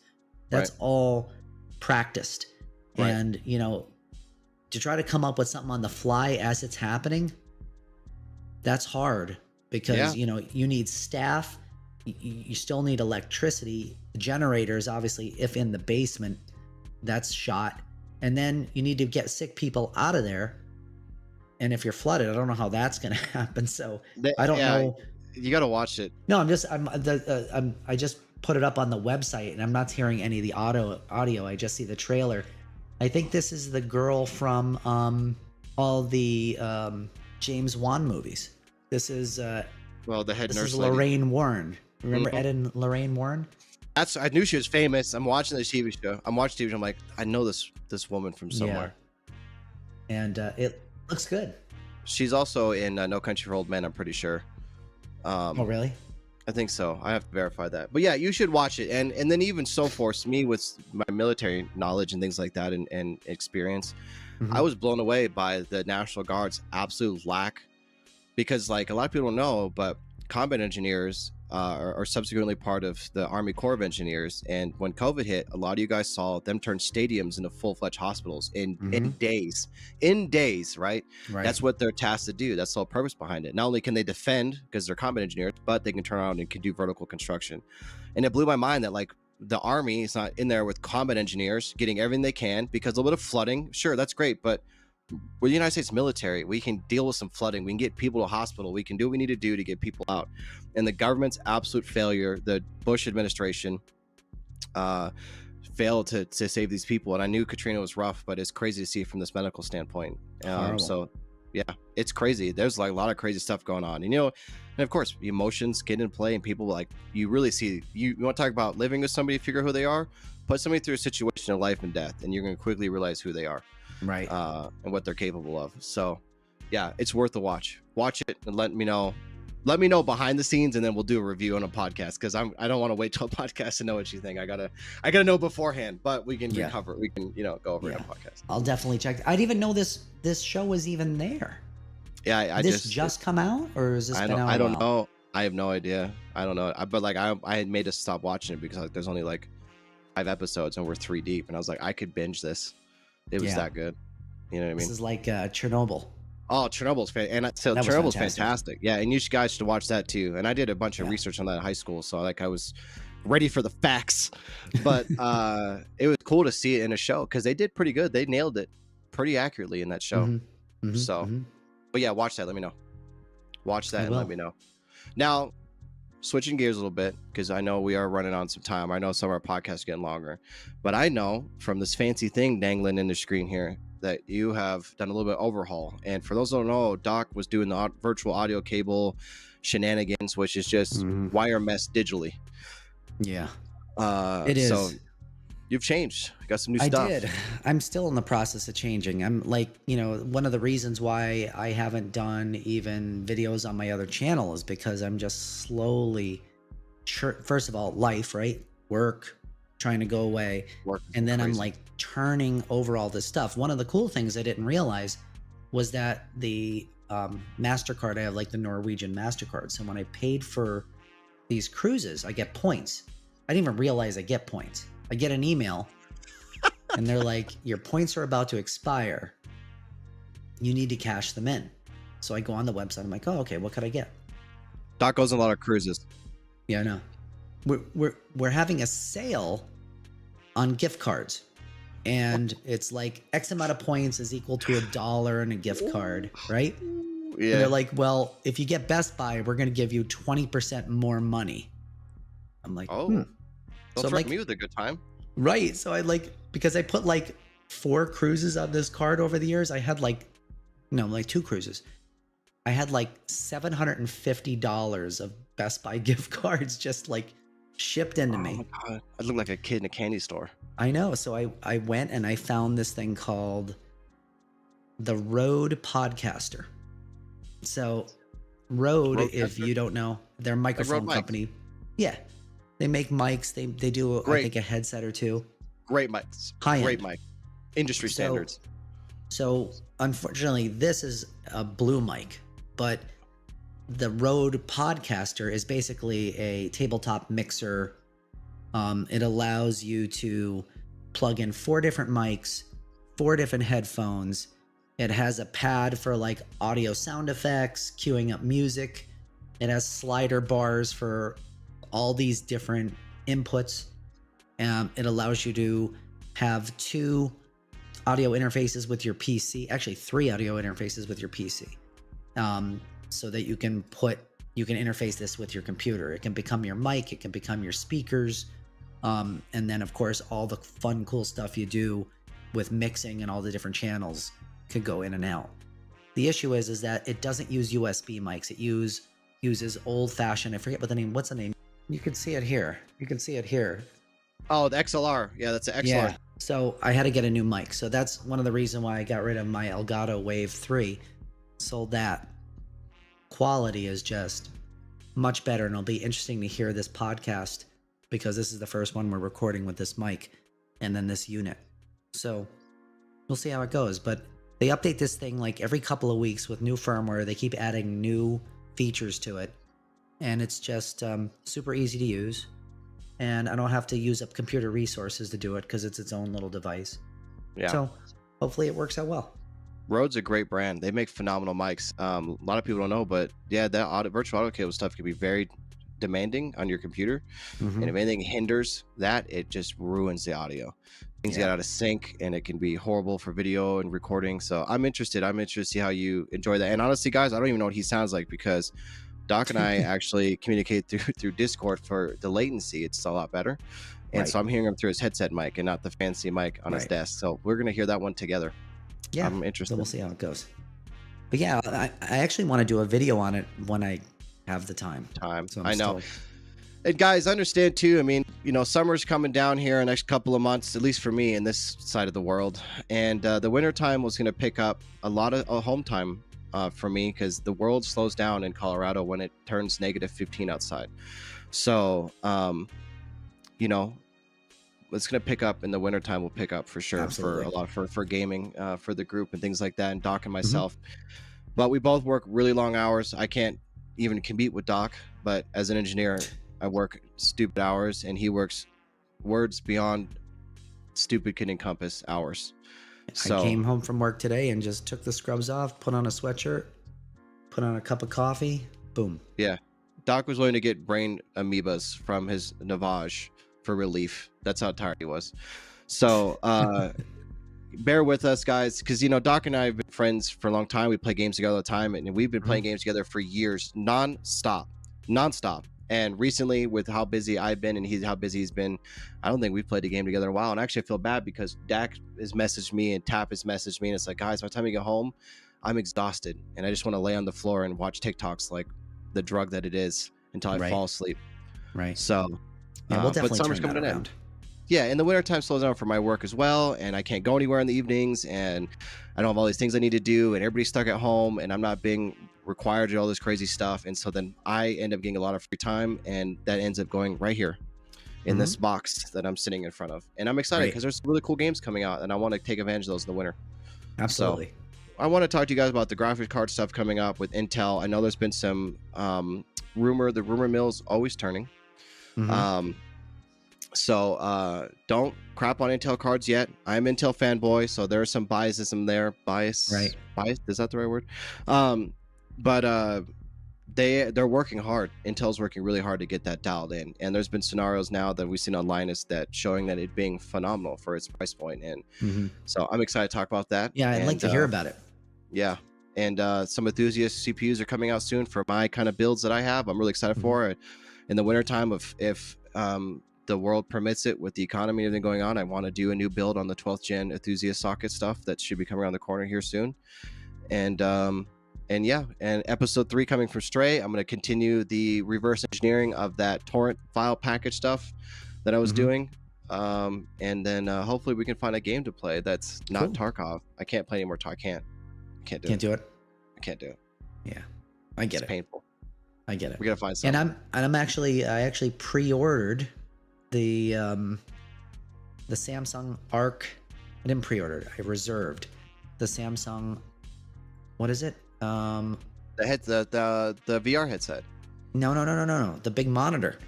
That's all practiced. And, to try to come up with something on the fly as it's happening, that's hard. Because you need staff, you still need electricity, generators, obviously, if in the basement, that's shot, and then you need to get sick people out of there. And if you're flooded, I don't know how that's going to happen. So I don't know. You got to watch it. No, I just put it up on the website, and I'm not hearing any of the audio. I just see the trailer. I think this is the girl from all the James Wan movies. This is the head this nurse is lady. Lorraine Warren. Remember Ed and Lorraine Warren? I knew she was famous. I'm watching the TV show. I'm like, I know this woman from somewhere. Yeah. And it looks good. She's also in No Country for Old Men, I'm pretty sure. Oh, really? I think so. I have to verify that. But yeah, you should watch it. And then even so forth, me with my military knowledge and things like that and experience, I Mhm. was blown away by the National Guard's absolute lack, because like a lot of people don't know, but combat engineers are subsequently part of the Army Corps of Engineers. And when COVID hit, a lot of you guys saw them turn stadiums into full-fledged hospitals in Mhm. days, right? Right. That's what they're tasked to do. That's the whole purpose behind it. Not only can they defend because they're combat engineers, but they can turn around and can do vertical construction. And it blew my mind that like the Army is not in there with combat engineers getting everything they can, because a little bit of flooding, sure, that's great, but we're the United States military. We can deal with some flooding. We can get people to hospital. We can do what we need to do to get people out. And the government's absolute failure, the Bush administration, failed to save these people. And I knew Katrina was rough, but it's crazy to see it from this medical standpoint. Horrible. So yeah, it's crazy. There's like a lot of crazy stuff going on. And, you know, and of course, emotions get in play, and people like, you really see, you want to talk about living with somebody, figure who they are, put somebody through a situation of life and death, and you're going to quickly realize who they are. Right. And what they're capable of. So yeah, it's worth the watch. Watch it and let me know behind the scenes, and then we'll do a review on a podcast, because I don't want to wait till a podcast to know what you think. I gotta know beforehand, but we can recover. We can, you know, go over it on a podcast. I'll definitely check. I didn't even know this show was even there. Yeah, I Did this just come out, or is this been out? I don't know. I have no idea. I don't know. But like I had made us stop watching it because like there's only like 5 episodes and we're 3 deep, and I was like, I could binge this. It was that good. You know what I mean? This is like Chernobyl. Oh, Chernobyl's Chernobyl's fantastic. Yeah, and you guys should watch that too. And I did a bunch of research on that in high school, so like I was ready for the facts. But it was cool to see it in a show, because they did pretty good. They nailed it pretty accurately in that show. But yeah, watch that. Let me know. Watch that and let me know. Now, switching gears a little bit, because I know we are running on some time. I know some of our podcasts are getting longer, but I know from this fancy thing dangling in the screen here that you have done a little bit of overhaul. And for those who don't know, Doc was doing the virtual audio cable shenanigans, which is just wire mess digitally. Yeah, it is. So you've changed. You got some new stuff. I did. I'm still in the process of changing. I'm like, you know, one of the reasons why I haven't done even videos on my other channel is because I'm just slowly, first of all, life, right? Work, trying to go away. And then I'm like turning over all this stuff. One of the cool things I didn't realize was that the MasterCard, I have like the Norwegian MasterCard. So when I paid for these cruises, I get points. I didn't even realize I get points. I get an email and they're like, your points are about to expire. You need to cash them in. So I go on the website. I'm like, oh, okay, what could I get? Doc goes on a lot of cruises. Yeah, I know. We're having a sale on gift cards. And it's like X amount of points is equal to $1 in a gift card, right? Yeah. And they're like, well, if you get Best Buy, we're going to give you 20% more money. I'm like, Don't threaten like, me with a good time. Right. So I like, because I put like 4 cruises on this card over the years. I had like 2 cruises. I had like $750 of Best Buy gift cards just like shipped into me. Oh my God. I look like a kid in a candy store. I know. So I went and I found this thing called the Rode Podcaster. So Rode, if you don't know, they're a microphone company. Yeah. They make mics. They do, I think, a headset or 2. Great mics. High-end. Great mic. Industry standards. So unfortunately, this is a blue mic, but the Rode Podcaster is basically a tabletop mixer. It allows you to plug in 4 different mics, 4 different headphones. It has a pad for like audio sound effects, queuing up music. It has slider bars for all these different inputs. It allows you to have 2 audio interfaces with your PC, actually 3 audio interfaces with your PC, so that you can interface this with your computer. It can become your mic, it can become your speakers, and then of course all the fun, cool stuff you do with mixing and all the different channels could go in and out. The issue is that it doesn't use USB mics. It uses old-fashioned, I forget what the name, what's the name? You can see it here. You can see it here. Oh, the XLR. Yeah, that's the XLR. Yeah. So I had to get a new mic. So that's one of the reasons why I got rid of my Elgato Wave 3. Sold that. Quality is just much better, and it'll be interesting to hear this podcast because this is the first one we're recording with this mic and then this unit. So we'll see how it goes. But they update this thing like every couple of weeks with new firmware. They keep adding new features to it, and it's just super easy to use. And I don't have to use up computer resources to do it because it's its own little device. Yeah. So hopefully it works out well. Rode's a great brand. They make phenomenal mics. A lot of people don't know, but yeah, that virtual audio cable stuff can be very demanding on your computer. Mhm. And if anything hinders that, it just ruins the audio. Things get out of sync, and it can be horrible for video and recording. So I'm interested to see how you enjoy that. And honestly, guys, I don't even know what he sounds like because Doc and I actually communicate through Discord for the latency. It's a lot better. And so I'm hearing him through his headset mic and not the fancy mic on his desk. So we're going to hear that one together. Yeah, I'm interested. So we'll see how it goes. But yeah, I actually want to do a video on it when I have the time. So I know. And guys, understand too, I mean, you know, summer's coming down here in the next couple of months, at least for me in this side of the world. And the winter time was going to pick up a lot of home time for me because the world slows down in Colorado when it turns negative 15 outside. So, you know, it's going to pick up in the wintertime. Will pick up for sure. Absolutely. For a lot for gaming for the group and things like that, and Doc and myself. But we both work really long hours. I can't even compete with Doc, but as an engineer, I work stupid hours, and he works words beyond stupid can encompass hours. So I came home from work today and just took the scrubs off, put on a sweatshirt, put on a cup of coffee, boom. Yeah, Doc was willing to get brain amoebas from his Navage for relief. That's how tired he was. So bear with us, guys, because, you know, Doc and I have been friends for a long time. We play games together all the time, and we've been playing games together for years, non-stop. And recently, with how busy I've been and how busy he's been, I don't think we've played a game together in a while. And actually, I feel bad because Dak has messaged me and Tap has messaged me, and it's like, guys, by the time we get home, I'm exhausted, and I just want to lay on the floor and watch TikToks like the drug that it is until I fall asleep. Right. So, yeah, we'll definitely but summer's turn coming that to an around. end. Yeah, and the wintertime slows down for my work as well, and I can't go anywhere in the evenings, and I don't have all these things I need to do, and everybody's stuck at home, and I'm not being required to do all this crazy stuff, and so then I end up getting a lot of free time, and that ends up going right here in this box that I'm sitting in front of. And I'm excited because there's really cool games coming out, and I want to take advantage of those in the winter. Absolutely. So, I want to talk to you guys about the graphics card stuff coming up with Intel. I know there's been some the rumor mill's always turning. So don't crap on Intel cards yet. I'm Intel fanboy, so there's some biasism there. Bias, is that the right word? But they're working hard. Intel's working really hard to get that dialed in, and there's been scenarios now that we've seen online is that showing that it being phenomenal for its price point. And so I'm excited to talk about that. Yeah, I'd like to hear about it. Yeah, and some enthusiast CPUs are coming out soon for my kind of builds that I have. I'm really excited for it. In the wintertime, if the world permits it, with the economy and everything going on, I want to do a new build on the 12th gen enthusiast socket stuff that should be coming around the corner here soon. And yeah, and episode 3 coming from Stray. I'm going to continue the reverse engineering of that torrent file package stuff that I was doing. And then hopefully we can find a game to play that's not Tarkov. I can't play anymore. I can't do it. I can't do it. Yeah, I get it's painful. I get it. We gotta find something. And I actually pre-ordered the Samsung Arc. I didn't pre-order it. I reserved the Samsung. What is it? The VR headset. No. The big monitor.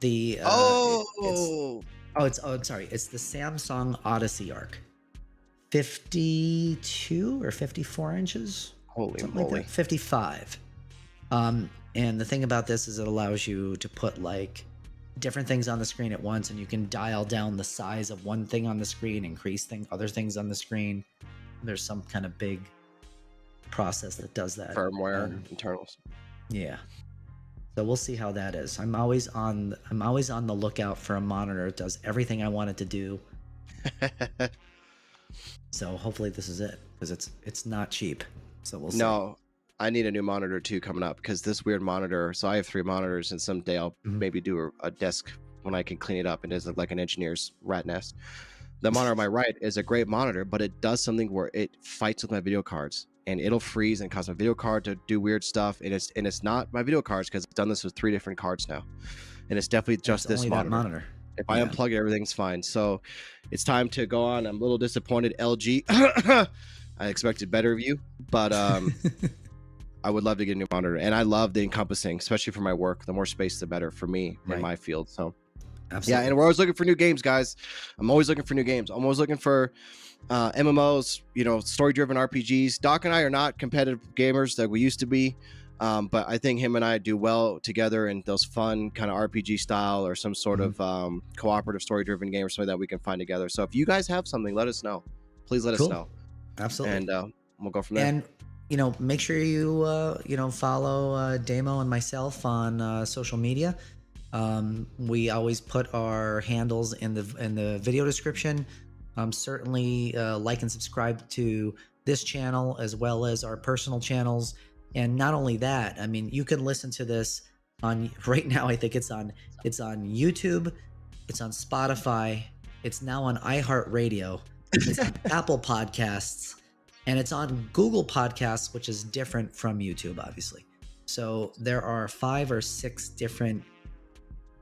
The sorry. It's the Samsung Odyssey Arc. 52 or 54 inches. Holy something moly. like that. 55. And the thing about this is it allows you to put like different things on the screen at once, and you can dial down the size of one thing on the screen, increase other things on the screen. There's some kind of big process that does that. Firmware, internals. Yeah. So we'll see how that is. I'm always on the lookout for a monitor that does everything I want it to do. So hopefully this is it, because it's not cheap. So we'll see. No, I need a new monitor too coming up, because this weird monitor. So I have 3 monitors, and someday I'll maybe do a desk when I can clean it up and it doesn't look like an engineer's rat nest. The monitor on my right is a great monitor, but it does something where it fights with my video cards. and it'll freeze and cause my video card to do weird stuff. And it's not my video cards, because I've done this with 3 different cards now, and it's definitely just It's this only that monitor. monitor. If I Yeah. unplug it, everything's fine. So it's time to go on. I'm a little disappointed, LG. I expected better of you, but I would love to get a new monitor, and I love the encompassing, especially for my work. The more space, the better for me in Right. my field. So Absolutely. yeah, and we're always looking for new games, guys. I'm always looking for new games. I'm always looking for MMOs, story-driven RPGs. Doc and I are not competitive gamers that we used to be, but I think him and I do well together in those fun kind of RPG style, or some sort of cooperative story-driven game or something that we can find together. So if you guys have something, let us know. Please let us Cool. know, Absolutely. and we'll go from there. And make sure you follow Damo and myself on social media. We always put our handles in the video description. Certainly like and subscribe to this channel as well as our personal channels. And not only that, I mean, you can listen to this on right now. I think it's on YouTube, it's on Spotify, it's now on iHeartRadio, it's on Apple Podcasts, and it's on Google Podcasts, which is different from YouTube, obviously. So there are 5 or 6 different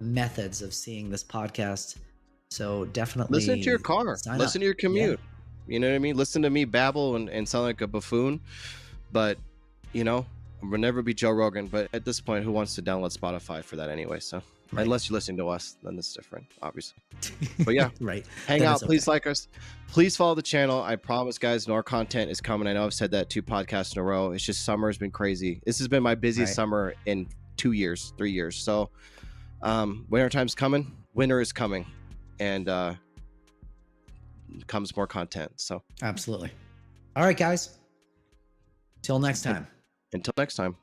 methods of seeing this podcast. So definitely Listen to your car. sign Listen up. to your commute. You know what I mean? Listen to me babble and sound like a buffoon. But, we'll never be Joe Rogan. But at this point, who wants to download Spotify for that anyway? So Right. unless you're listening to us, then it's different, obviously. But yeah, Right. hang Then out. it's okay. Please like us. Please follow the channel. I promise, guys, more content is coming. I know I've said that 2 podcasts in a row. It's just summer has been crazy. This has been my busiest Right. summer in 2 years, 3 years. So winter time's coming. Winter is coming. And comes more content. So Absolutely. All right, guys. Till next time. until next time.